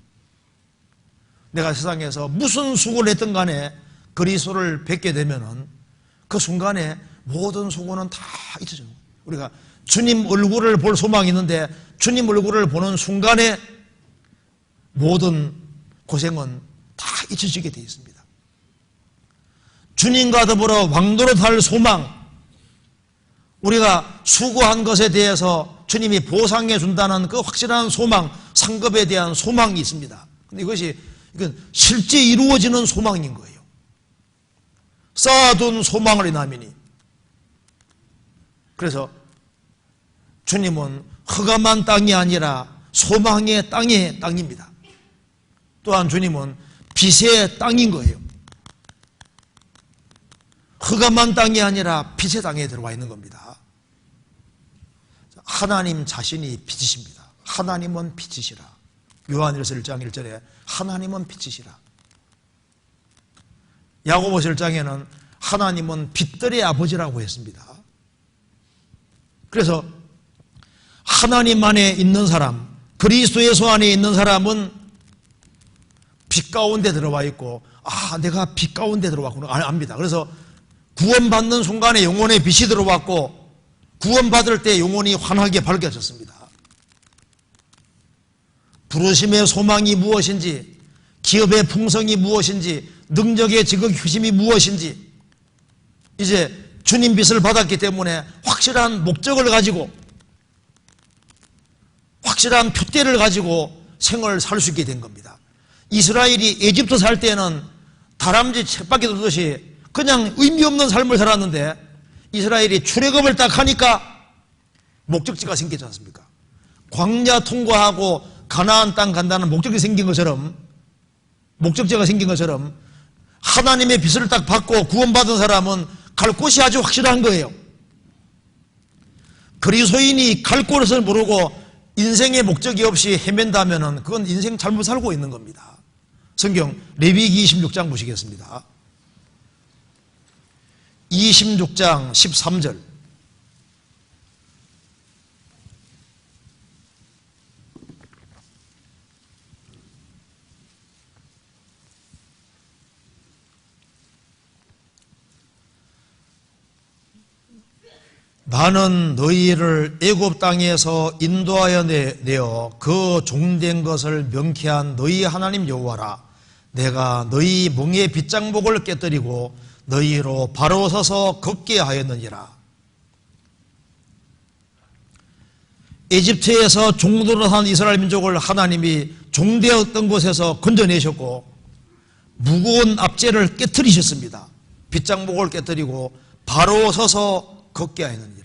Speaker 1: 내가 세상에서 무슨 수고를 했든 간에 그리스도를 뵙게 되면은 그 순간에 모든 수고는 다 잊어져요. 우리가 주님 얼굴을 볼 소망이 있는데 주님 얼굴을 보는 순간에 모든 고생은 다 잊혀지게 되어 있습니다. 주님과 더불어 왕노릇할 소망, 우리가 수고한 것에 대해서 주님이 보상해 준다는 그 확실한 소망, 상급에 대한 소망이 있습니다. 근데 이건 실제 이루어지는 소망인 거예요. 쌓아둔 소망을 인하미니. 그래서 주님은 흑암한 땅이 아니라 소망의 땅입니다. 또한 주님은 빛의 땅인 거예요. 흑암한 땅이 아니라 빛의 땅에 들어와 있는 겁니다. 하나님 자신이 빛이십니다. 하나님은 빛이시라. 요한일서 1장 1절에 하나님은 빛이시라. 야고보서 1장에는 하나님은 빛들의 아버지라고 했습니다. 그래서 하나님 안에 있는 사람, 그리스도 예수 안에 있는 사람은 빛 가운데 들어와 있고, 내가 빛 가운데 들어왔구나 압니다. 그래서 구원받는 순간에 영혼의 빛이 들어왔고 구원받을 때 영혼이 환하게 밝혀졌습니다. 부르심의 소망이 무엇인지, 기업의 풍성이 무엇인지, 능력의 지극 효심이 무엇인지, 이제 주님 빛을 받았기 때문에 확실한 목적을 가지고 확실한 표대를 가지고 생을 살 수 있게 된 겁니다. 이스라엘이 에집트 살 때는 다람쥐 쳇바퀴 돌듯이 그냥 의미 없는 삶을 살았는데 이스라엘이 출애굽을 딱 하니까 목적지가 생기지 않습니까? 광야 통과하고 가나안 땅 간다는 목적이 생긴 것처럼, 목적지가 생긴 것처럼 하나님의 빛을 딱 받고 구원받은 사람은 갈 곳이 아주 확실한 거예요. 그리스도인이 갈 곳을 모르고 인생의 목적이 없이 헤맨다면 그건 인생 잘못 살고 있는 겁니다. 성경 레위기 26장 보시겠습니다. 26장 13절. 나는 너희를 애굽 땅에서 인도하여 내어 그 종된 것을 명쾌한 너희 하나님 여호와라. 내가 너희 멍에 빗장목을 깨뜨리고 너희로 바로 서서 걷게 하였느니라. 에집트에서 종노릇한 이스라엘 민족을 하나님이 종되었던 곳에서 건져내셨고 무거운 압제를 깨뜨리셨습니다. 빗장목을 깨뜨리고 바로 서서 걷게 하였느니라.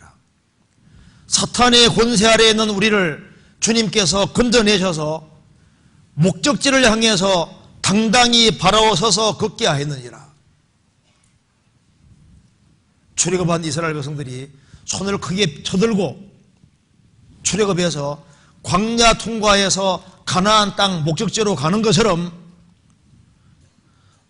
Speaker 1: 사탄의 권세 아래에 있는 우리를 주님께서 건져내셔서 목적지를 향해서 당당히 바로 서서 걷게 하였느니라. 출애굽한 이스라엘 백성들이 손을 크게 쳐들고 출애굽해서 광야 통과해서 가나안 땅 목적지로 가는 것처럼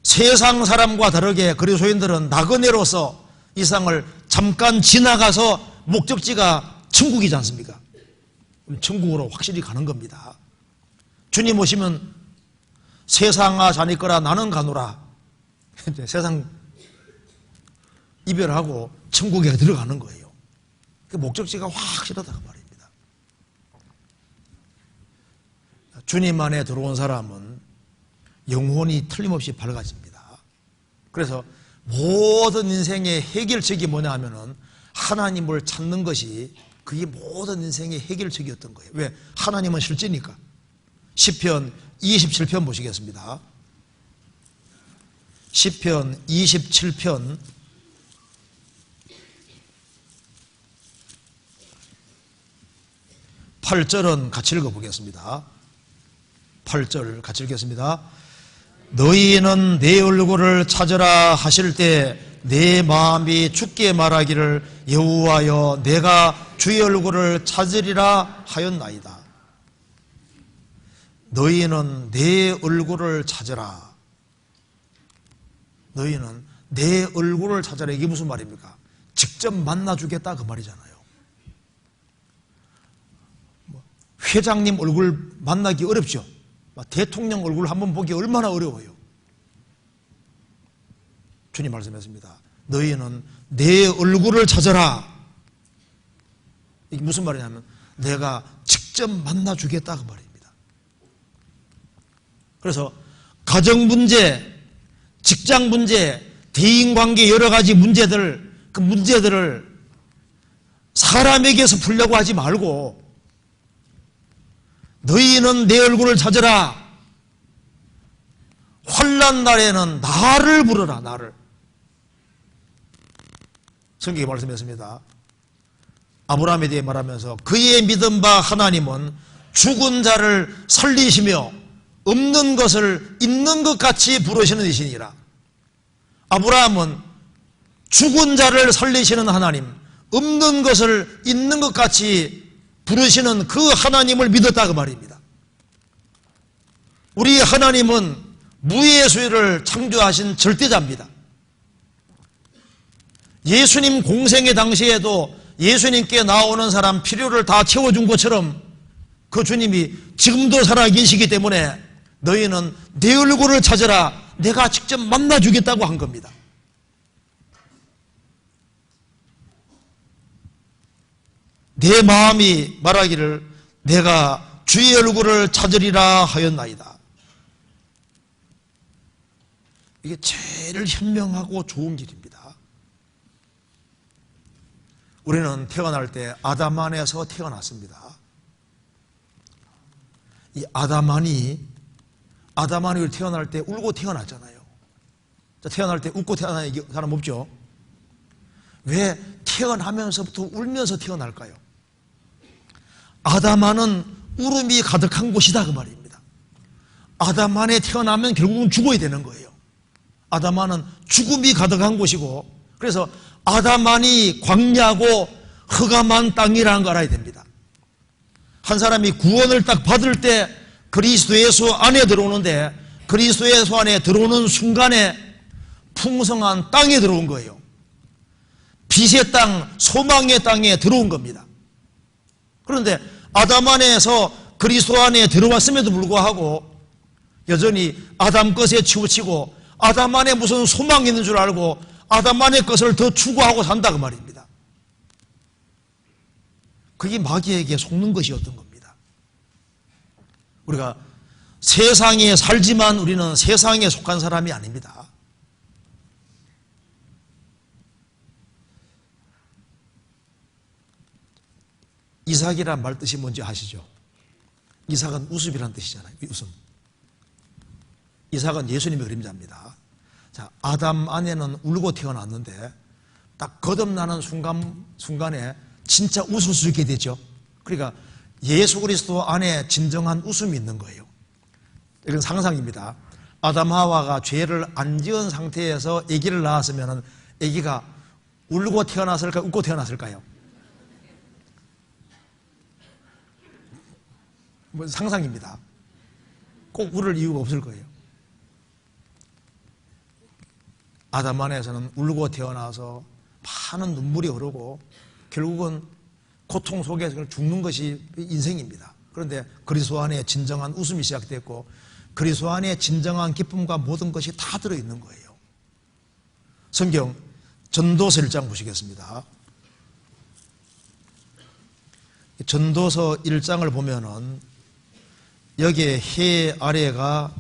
Speaker 1: 세상 사람과 다르게 그리스도인들은 나그네로서 이 세상을 잠깐 지나가서 목적지가 천국이지 않습니까? 천국으로 확실히 가는 겁니다. 주님 오시면 세상아 자네 거라 나는 가노라. 세상 이별하고 천국에 들어가는 거예요. 그 목적지가 확실하다고 말입니다. 주님 안에 들어온 사람은 영혼이 틀림없이 밝아집니다. 그래서 모든 인생의 해결책이 뭐냐 하면은 하나님을 찾는 것이 그게 모든 인생의 해결책이었던 거예요. 왜? 하나님은 실제니까. 시편 27편 보시겠습니다. 시편 27편 8절은 같이 읽어보겠습니다. 8절 같이 읽겠습니다. 너희는 내 얼굴을 찾으라 하실 때 내 마음이 주께 말하기를 여호와여 내가 주의 얼굴을 찾으리라 하였나이다. 너희는 내 얼굴을 찾으라. 너희는 내 얼굴을 찾으라. 이게 무슨 말입니까? 직접 만나주겠다 그 말이잖아요. 회장님 얼굴 만나기 어렵죠. 대통령 얼굴 한번 보기 얼마나 어려워요. 주님 말씀했습니다. 너희는 내 얼굴을 찾아라. 이게 무슨 말이냐면 내가 직접 만나주겠다 그 말입니다. 그래서 가정 문제, 직장 문제, 대인관계 여러 가지 문제들, 그 문제들을 사람에게서 풀려고 하지 말고 너희는 내 얼굴을 찾으라. 환난 날에는 나를 부르라. 나를. 성경에 말씀했습니다. 아브라함에 대해 말하면서 그의 믿은 바 하나님은 죽은 자를 살리시며 없는 것을 있는 것 같이 부르시는 이시니라. 아브라함은 죽은 자를 살리시는 하나님, 없는 것을 있는 것 같이 부르시는 그 하나님을 믿었다 그 말입니다. 우리 하나님은 무예수를 창조하신 절대자입니다. 예수님 공생의 당시에도 예수님께 나오는 사람 필요를 다 채워준 것처럼 그 주님이 지금도 살아계시기 때문에 너희는 내 얼굴을 찾으라. 내가 직접 만나주겠다고 한 겁니다. 내 마음이 말하기를 내가 주의 얼굴을 찾으리라 하였나이다. 이게 제일 현명하고 좋은 길입니다. 우리는 태어날 때 아담 안에서 태어났습니다. 이 아담안이 태어날 때 울고 태어났잖아요. 태어날 때 웃고 태어나는 사람 없죠? 왜 태어나면서부터 울면서 태어날까요? 아담안은 울음이 가득한 곳이다 그 말입니다. 아담안에 태어나면 결국은 죽어야 되는 거예요. 아담안은 죽음이 가득한 곳이고, 그래서 아담안이 광야고 흑암한 땅이라는 걸 알아야 됩니다. 한 사람이 구원을 딱 받을 때 그리스도 예수 안에 들어오는데, 그리스도 예수 안에 들어오는 순간에 풍성한 땅에 들어온 거예요. 빛의 땅, 소망의 땅에 들어온 겁니다. 그런데 아담 안에서 그리스도 안에 들어왔음에도 불구하고 여전히 아담 것에 치우치고 아담 안에 무슨 소망이 있는 줄 알고 아담 안의 것을 더 추구하고 산다 그 말입니다. 그게 마귀에게 속는 것이었던 겁니다. 우리가 세상에 살지만 우리는 세상에 속한 사람이 아닙니다. 이삭이란 말 뜻이 뭔지 아시죠? 이삭은 웃음이란 뜻이잖아요. 웃음. 이삭은 예수님의 그림자입니다. 자, 아담 안에는 울고 태어났는데 딱 거듭나는 순간에 진짜 웃을 수 있게 되죠. 그러니까 예수 그리스도 안에 진정한 웃음이 있는 거예요. 이건 상상입니다. 아담 하와가 죄를 안 지은 상태에서 아기를 낳았으면 아기가 울고 태어났을까요? 웃고 태어났을까요? 뭐 상상입니다. 꼭 울을 이유가 없을 거예요. 아담 안에서는 울고 태어나서 많은 눈물이 흐르고 결국은 고통 속에서 죽는 것이 인생입니다. 그런데 그리스도 안에 진정한 웃음이 시작됐고 그리스도 안에 진정한 기쁨과 모든 것이 다 들어있는 거예요. 성경 전도서 1장 보시겠습니다. 전도서 1장을 보면은 여기에 해 아래가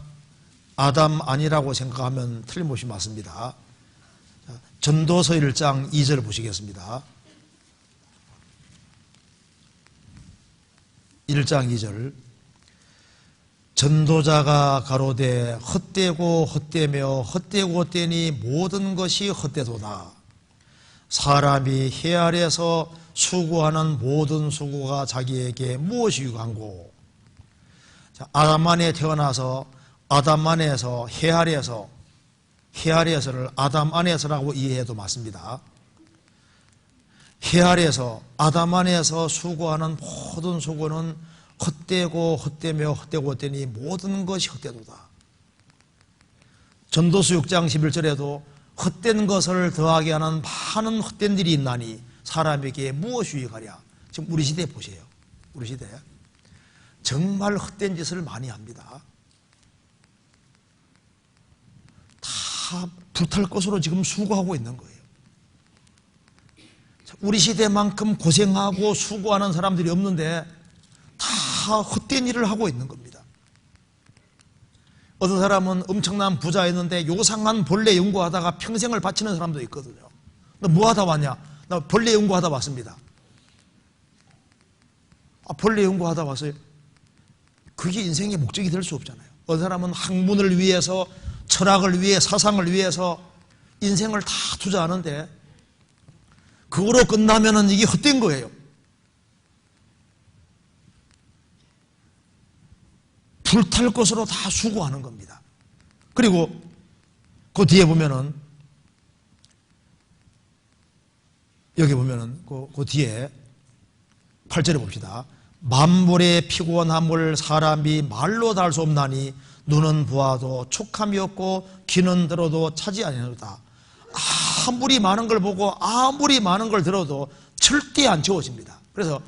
Speaker 1: 아담 아니라고 생각하면 틀림없이 맞습니다. 전도서 1장 2절 보시겠습니다. 1장 2절 전도자가 가로되 헛되고 헛되며 헛되고 헛되니 모든 것이 헛되도다. 사람이 해 아래에서 수고하는 모든 수고가 자기에게 무엇이 유익한고. 아담 안에 태어나서 아담 안에서 해 아래에서를 아담 안에서라고 이해해도 맞습니다. 해 아래에서 아담 안에서 수고하는 모든 수고는 헛되고 헛되며 헛되고 헛되니 모든 것이 헛되도다. 전도서 6장 11절에도 헛된 것을 더하게 하는 많은 헛된 일이 있나니 사람에게 무엇이 유익하랴. 지금 우리 시대 보세요. 우리 시대 정말 헛된 짓을 많이 합니다. 다 불탈 것으로 지금 수고하고 있는 거예요. 우리 시대만큼 고생하고 수고하는 사람들이 없는데 다 헛된 일을 하고 있는 겁니다. 어떤 사람은 엄청난 부자였는데 요상한 벌레 연구하다가 평생을 바치는 사람도 있거든요. 너 뭐 하다 왔냐? 나 벌레 연구하다 왔습니다. 벌레 연구하다 왔어요. 그게 인생의 목적이 될 수 없잖아요. 어떤 사람은 학문을 위해서 철학을 위해 사상을 위해서 인생을 다 투자하는데 그거로 끝나면은 이게 헛된 거예요. 불탈 것으로 다 수고하는 겁니다. 그리고 그 뒤에 보면은 여기 보면은 그 뒤에 8절에 봅시다. 만물의 피곤함을 사람이 말로 다 할 수 없나니 눈은 보아도 촉함이 없고 귀는 들어도 차지 아니하노다. 아무리 많은 걸 보고 아무리 많은 걸 들어도 절대 안 채워집니다. 그래서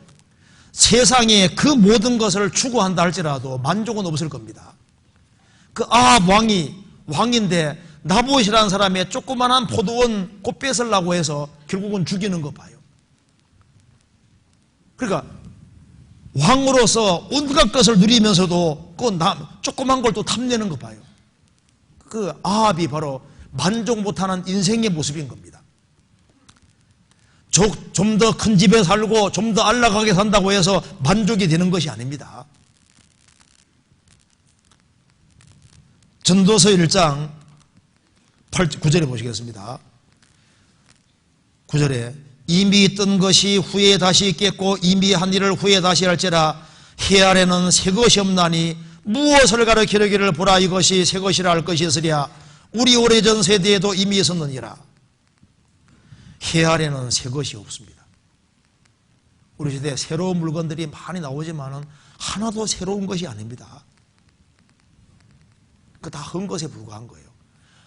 Speaker 1: 세상에 그 모든 것을 추구한다 할지라도 만족은 없을 겁니다. 그 아합 왕인데 나봇이라는 사람의 조그만한 포도원 곧 뺏으려고 해서 결국은 죽이는 거 봐요. 그러니까 왕으로서 온갖 것을 누리면서도 그 조그만 걸 또 탐내는 거 봐요. 그 아합이 바로 만족 못하는 인생의 모습인 겁니다. 좀 더 큰 집에 살고 좀 더 안락하게 산다고 해서 만족이 되는 것이 아닙니다. 전도서 1장 9절에 보시겠습니다. 9절에 이미 뜬 것이 후에 다시 있겠고 이미 한 일을 후에 다시 할지라 해 아래는 새 것이 없나니 무엇을 가르치려기를 보라 이것이 새 것이라 할 것이 있으랴 우리 오래전 세대에도 이미 있었느니라. 해 아래는 새 것이 없습니다. 우리 시대에 새로운 물건들이 많이 나오지만 하나도 새로운 것이 아닙니다. 그 다 한 것에 불과한 거예요.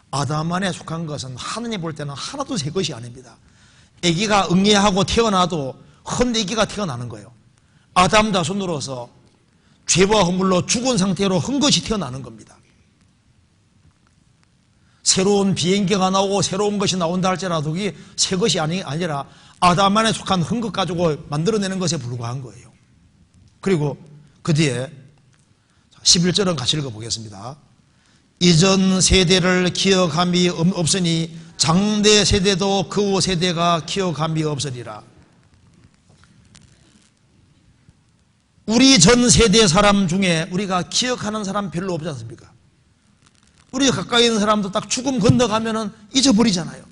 Speaker 1: 아담 안에 속한 것은 하느님 볼 때는 하나도 새 것이 아닙니다. 아기가 응애하고 태어나도 헌 아기가 태어나는 거예요. 아담 자손으로서 죄와 허물로 죽은 상태로 한 것이 태어나는 겁니다. 새로운 비행기가 나오고 새로운 것이 나온다 할지라도 그게 새 것이 아니라 아담 안에 속한 흠것 가지고 만들어내는 것에 불과한 거예요. 그리고 그 뒤에 11절은 같이 읽어보겠습니다. 이전 세대를 기억함이 없으니 장래 세대도 그 후 세대가 기억함이 없으리라. 우리 전 세대 사람 중에 우리가 기억하는 사람 별로 없지 않습니까? 우리 가까이 있는 사람도 딱 죽음 건너가면은 잊어버리잖아요.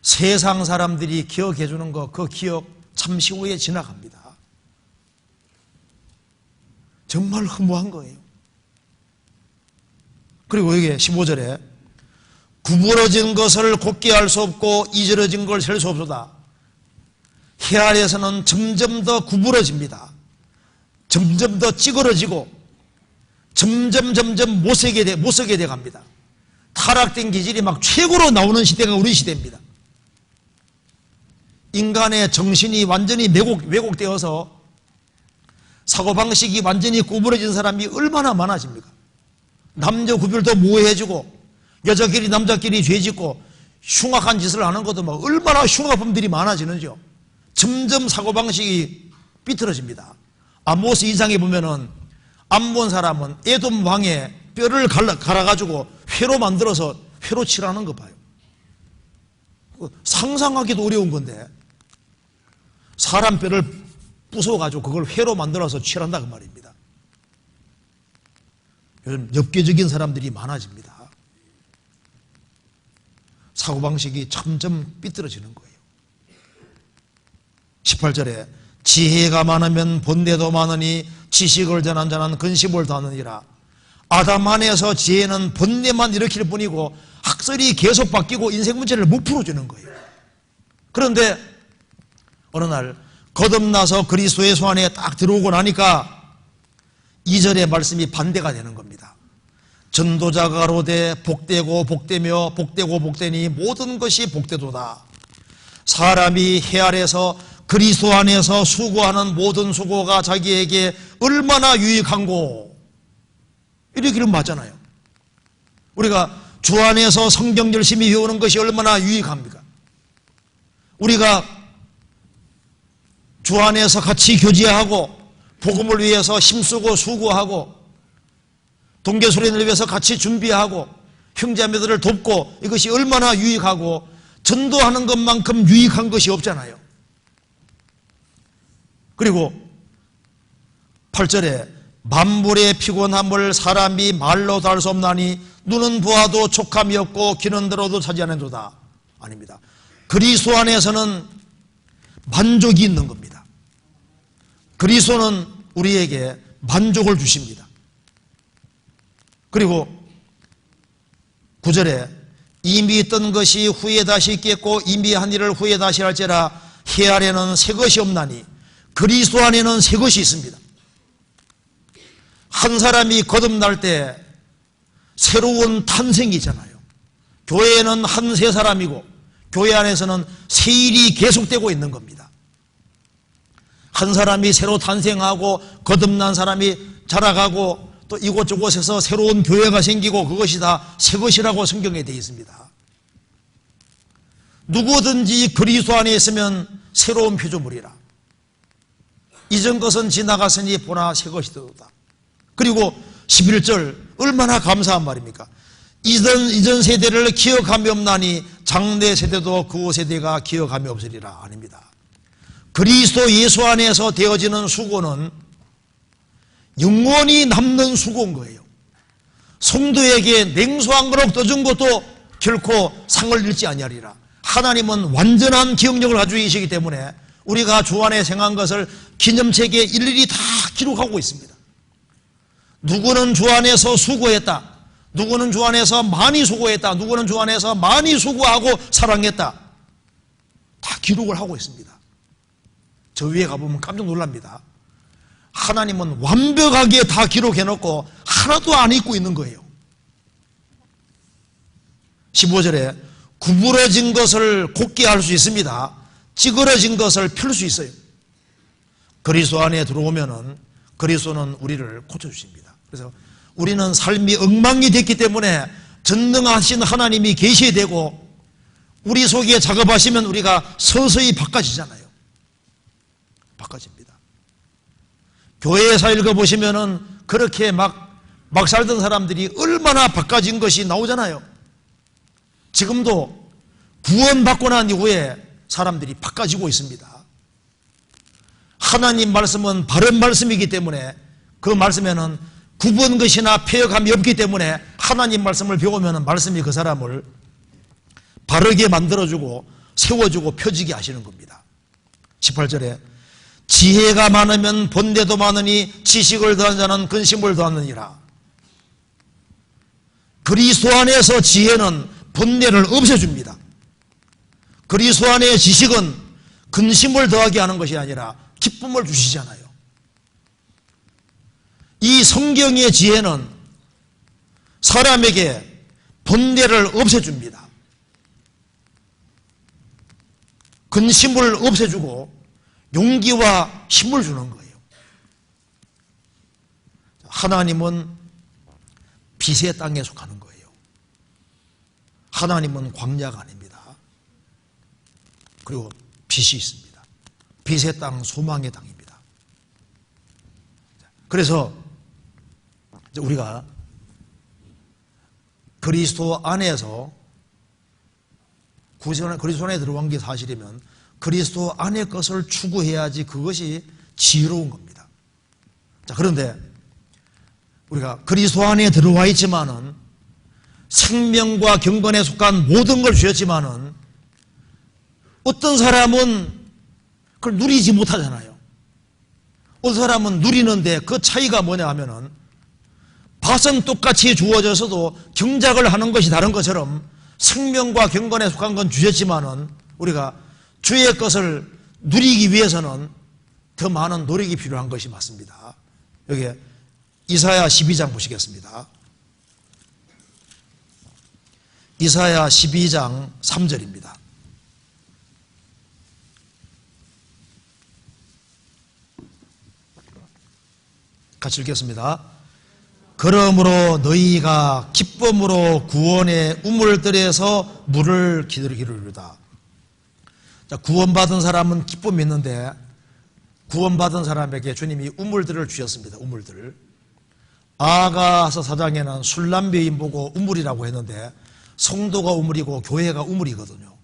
Speaker 1: 세상 사람들이 기억해 주는 거, 그 기억 잠시 후에 지나갑니다. 정말 허무한 거예요. 그리고 여기 15절에 구부러진 것을 곧게 할 수 없고 이저러진 걸 셀 수 없도다. 해 아래에서는 점점 더 구부러집니다. 점점 더 찌그러지고 점점 못 서게 돼 갑니다. 타락된 기질이 막 최고로 나오는 시대가 우리 시대입니다. 인간의 정신이 완전히 왜곡되어서 사고방식이 완전히 구부러진 사람이 얼마나 많아집니까? 남녀 구별도 모호해지고 여자끼리 남자끼리 죄짓고 흉악한 짓을 하는 것도 막 얼마나 흉악한 범들이 많아지는지요. 점점 사고방식이 삐뚤어집니다. 아모스 2장에 보면은 암몬 사람은 에돔 왕의 뼈를 갈아가지고 회로 만들어서 회로 칠하는 거 봐요. 상상하기도 어려운 건데 사람 뼈를 부숴가지고 그걸 회로 만들어서 칠한다 그 말입니다. 요즘 엽기적인 사람들이 많아집니다. 사고방식이 점점 삐뚤어지는 거예요. 18절에 지혜가 많으면 본대도 많으니 지식을 전한 자는 근심을 다하느니라. 아담 안에서 지혜는 번뇌만 일으킬 뿐이고 학설이 계속 바뀌고 인생 문제를 못 풀어주는 거예요. 그런데 어느 날 거듭나서 그리스도의 소 안에 딱 들어오고 나니까 2절의 말씀이 반대가 되는 겁니다. 전도자가 가로되 복되고 복되며 복되고 복되니 모든 것이 복되도다. 사람이 해 아래서 그리스도 안에서 수고하는 모든 수고가 자기에게 얼마나 유익한고, 이렇게 맞잖아요. 우리가 주 안에서 성경 열심히 배우는 것이 얼마나 유익합니까? 우리가 주 안에서 같이 교제하고 복음을 위해서 힘쓰고 수고하고 동계수련을 위해서 같이 준비하고 형제자매들을 돕고, 이것이 얼마나 유익하고 전도하는 것만큼 유익한 것이 없잖아요. 그리고 8절에 만물의 피곤함을 사람이 말로 다 할 수 없나니 눈은 보아도 촉함이 없고 귀는 들어도 차지하는도다. 아닙니다. 그리스도 안에서는 만족이 있는 겁니다. 그리스도는 우리에게 만족을 주십니다. 그리고 9절에 이미 있던 것이 후에 다시 있겠고 이미 한 일을 후에 다시 할지라. 해 아래는 새 것이 없나니 그리스도 안에는 새 것이 있습니다. 한 사람이 거듭날 때 새로운 탄생이잖아요. 교회는 한 세 사람이고 교회 안에서는 새 일이 계속되고 있는 겁니다. 한 사람이 새로 탄생하고 거듭난 사람이 자라가고 또 이곳저곳에서 새로운 교회가 생기고 그것이 다 새 것이라고 성경에 되어 있습니다. 누구든지 그리스도 안에 있으면 새로운 피조물이라. 이전 것은 지나갔으니 보나 새 것이 되도다. 그리고 11절 얼마나 감사한 말입니까? 이전 세대를 기억함이 없나니 장래 세대도 그 후 세대가 기억함이 없으리라. 아닙니다. 그리스도 예수 안에서 되어지는 수고는 영원히 남는 수고인 거예요. 성도에게 냉수 한 그릇 떠준 것도 결코 상을 잃지 아니하리라. 하나님은 완전한 기억력을 가지고 계시기 때문에 우리가 주 안에 생한 것을 기념책에 일일이 다 기록하고 있습니다. 누구는 주 안에서 수고했다, 누구는 주 안에서 많이 수고했다, 누구는 주 안에서 많이 수고하고 사랑했다, 다 기록을 하고 있습니다. 저 위에 가보면 깜짝 놀랍니다. 하나님은 완벽하게 다 기록해놓고 하나도 안 잊고 있는 거예요. 15절에 구부러진 것을 곧게 할 수 있습니다. 찌그러진 것을 펼 수 있어요. 그리스도 안에 들어오면은 그리스도는 우리를 고쳐주십니다. 그래서 우리는 삶이 엉망이 됐기 때문에 전능하신 하나님이 계셔야 되고, 우리 속에 작업하시면 우리가 서서히 바꿔지잖아요. 바꿔집니다. 교회에서 읽어보시면은 그렇게 막 살던 사람들이 얼마나 바꿔진 것이 나오잖아요. 지금도 구원받고 난 이후에 사람들이 바꿔지고 있습니다. 하나님 말씀은 바른 말씀이기 때문에 그 말씀에는 굽은 것이나 폐역함이 없기 때문에 하나님 말씀을 배우면 말씀이 그 사람을 바르게 만들어주고 세워주고 펴지게 하시는 겁니다. 18절에 지혜가 많으면 본대도 많으니 지식을 더한 자는 근심을 더하느니라. 그리스도 안에서 지혜는 본대를 없애줍니다. 그리스도 안의 지식은 근심을 더하게 하는 것이 아니라 기쁨을 주시잖아요. 이 성경의 지혜는 사람에게 본대를 없애줍니다. 근심을 없애주고 용기와 힘을 주는 거예요. 하나님은 빛의 땅에 속하는 거예요. 하나님은 광야가 아닙니다. 그리고 빛이 있습니다. 빛의 땅, 소망의 땅입니다. 그래서 우리가 그리스도 안에서 그리스도 안에 들어간 게 사실이면 그리스도 안의 것을 추구해야지 그것이 지혜로운 겁니다. 자, 그런데 우리가 그리스도 안에 들어와 있지만은 생명과 경건에 속한 모든 걸 주셨지만은 어떤 사람은 그걸 누리지 못하잖아요. 어떤 사람은 누리는데 그 차이가 뭐냐 하면은 밭은 똑같이 주어져서도 경작을 하는 것이 다른 것처럼 생명과 경건에 속한 건 주셨지만은 우리가 주의 것을 누리기 위해서는 더 많은 노력이 필요한 것이 맞습니다. 여기 이사야 12장 보시겠습니다. 이사야 12장 3절입니다. 같이 읽겠습니다. 그러므로 너희가 기쁨으로 구원의 우물들에서 물을 기르리로다. 자, 구원받은 사람은 기쁨이 있는데 구원받은 사람에게 주님이 우물들을 주셨습니다. 우물들. 아가서 4장에는 술람비인 보고 우물이라고 했는데 성도가 우물이고 교회가 우물이거든요.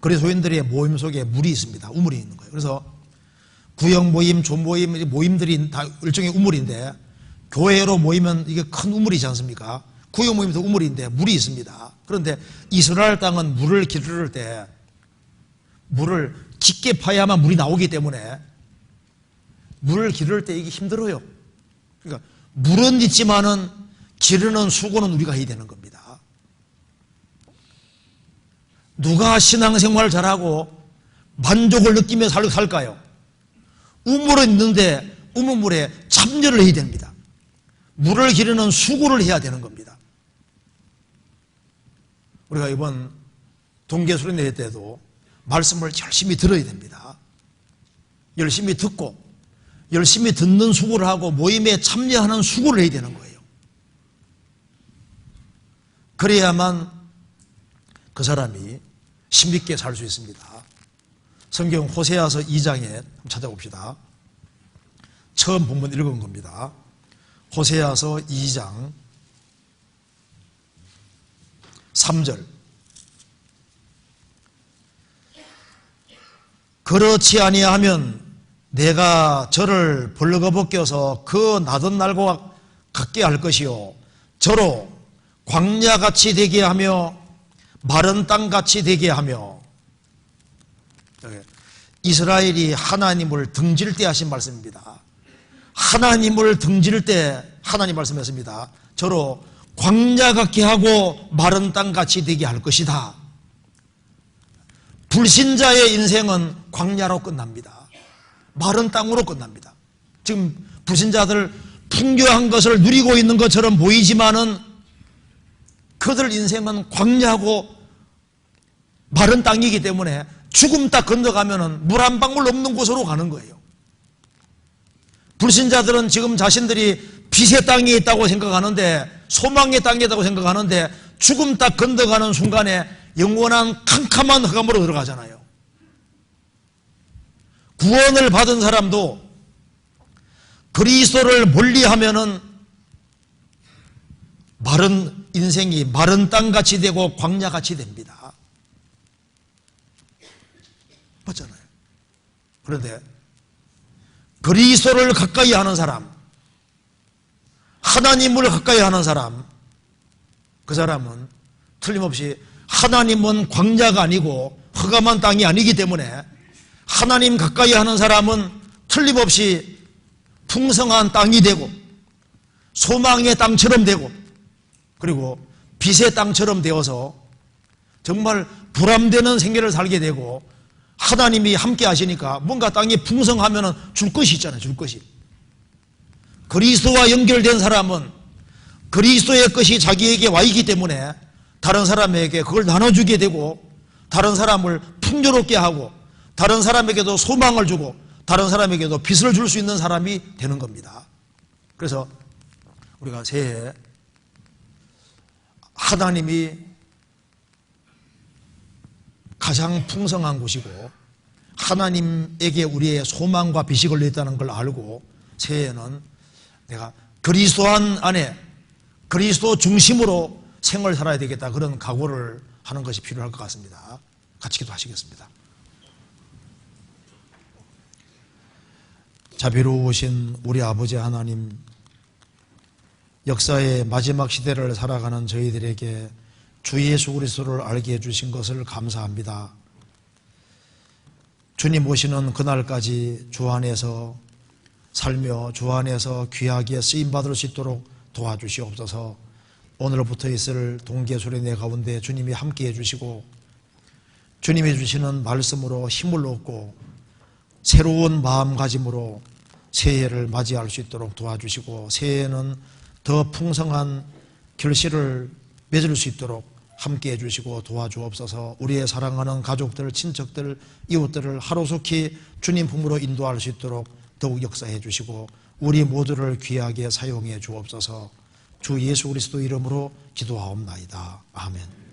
Speaker 1: 그리스도인들의 모임 속에 물이 있습니다. 우물이 있는 거예요. 그래서 구역 모임, 조모임, 모임들이 다 일종의 우물인데 교회로 모이면 이게 큰 우물이지 않습니까? 구역 모임도 우물인데 물이 있습니다. 그런데 이스라엘 땅은 물을 기르를 때 물을 깊게 파야만 물이 나오기 때문에 물을 기를 때 이게 힘들어요. 그러니까 물은 있지만은 기르는 수고는 우리가 해야 되는 겁니다. 누가 신앙생활 잘하고 만족을 느끼며 살까요? 우물은 있는데 우물물에 참여를 해야 됩니다. 물을 기르는 수고를 해야 되는 겁니다. 우리가 이번 동계수련회 때도 말씀을 열심히 들어야 됩니다. 열심히 듣고 열심히 듣는 수고를 하고 모임에 참여하는 수고를 해야 되는 거예요. 그래야만 그 사람이 힘있게 살 수 있습니다. 성경 호세아서 2장에 찾아봅시다. 처음 본문 읽은 겁니다. 호세아서 2장 3절. 그렇지 아니하면 내가 저를 벌거벗겨서 그 나던 날과 같게 할 것이요 저로 광야같이 되게 하며 마른 땅같이 되게 하며. 이스라엘이 하나님을 등질 때 하신 말씀입니다. 하나님을 등질 때 하나님 말씀했습니다. 저로 광야 같게 하고 마른 땅같이 되게 할 것이다. 불신자의 인생은 광야로 끝납니다. 마른 땅으로 끝납니다. 지금 불신자들 풍요한 것을 누리고 있는 것처럼 보이지만은 그들 인생은 광야하고 마른 땅이기 때문에 죽음 딱 건너가면은 물 한 방울 없는 곳으로 가는 거예요. 불신자들은 지금 자신들이 빛의 땅에 있다고 생각하는데 소망의 땅에 있다고 생각하는데 죽음 딱 건너가는 순간에 영원한 캄캄한 흑암으로 들어가잖아요. 구원을 받은 사람도 그리스도를 멀리하면은 마른 인생이 마른 땅같이 되고 광야같이 됩니다. 맞잖아요. 그런데 그리스도를 가까이 하는 사람, 하나님을 가까이 하는 사람, 그 사람은 틀림없이 하나님은 광야가 아니고 흑암한 땅이 아니기 때문에 하나님 가까이 하는 사람은 틀림없이 풍성한 땅이 되고 소망의 땅처럼 되고 그리고 빛의 땅처럼 되어서 정말 불암되는 생애를 살게 되고 하나님이 함께 하시니까 뭔가 땅이 풍성하면 줄 것이 있잖아요. 줄 것이. 그리스도와 연결된 사람은 그리스도의 것이 자기에게 와 있기 때문에 다른 사람에게 그걸 나눠주게 되고 다른 사람을 풍요롭게 하고 다른 사람에게도 소망을 주고 다른 사람에게도 빛을 줄 수 있는 사람이 되는 겁니다. 그래서 우리가 새해에 하나님이 가장 풍성한 곳이고 하나님에게 우리의 소망과 빛이 걸려있다는 걸 알고 새해에는 내가 그리스도 안에 그리스도 중심으로 생을 살아야 되겠다, 그런 각오를 하는 것이 필요할 것 같습니다. 같이 기도하시겠습니다. 자비로우신 우리 아버지 하나님, 역사의 마지막 시대를 살아가는 저희들에게 주 예수 그리스도를 알게 해주신 것을 감사합니다. 주님 오시는 그날까지 주 안에서 살며 주 안에서 귀하게 쓰임받을 수 있도록 도와주시옵소서. 오늘부터 있을 동계수련회 가운데 주님이 함께 해주시고 주님이 주시는 말씀으로 힘을 얻고 새로운 마음가짐으로 새해를 맞이할 수 있도록 도와주시고 새해에는 더 풍성한 결실을 맺을 수 있도록 함께 해주시고 도와주옵소서. 우리의 사랑하는 가족들, 친척들, 이웃들을 하루속히 주님 품으로 인도할 수 있도록 더욱 역사해 주시고 우리 모두를 귀하게 사용해 주옵소서. 주 예수 그리스도 이름으로 기도하옵나이다. 아멘.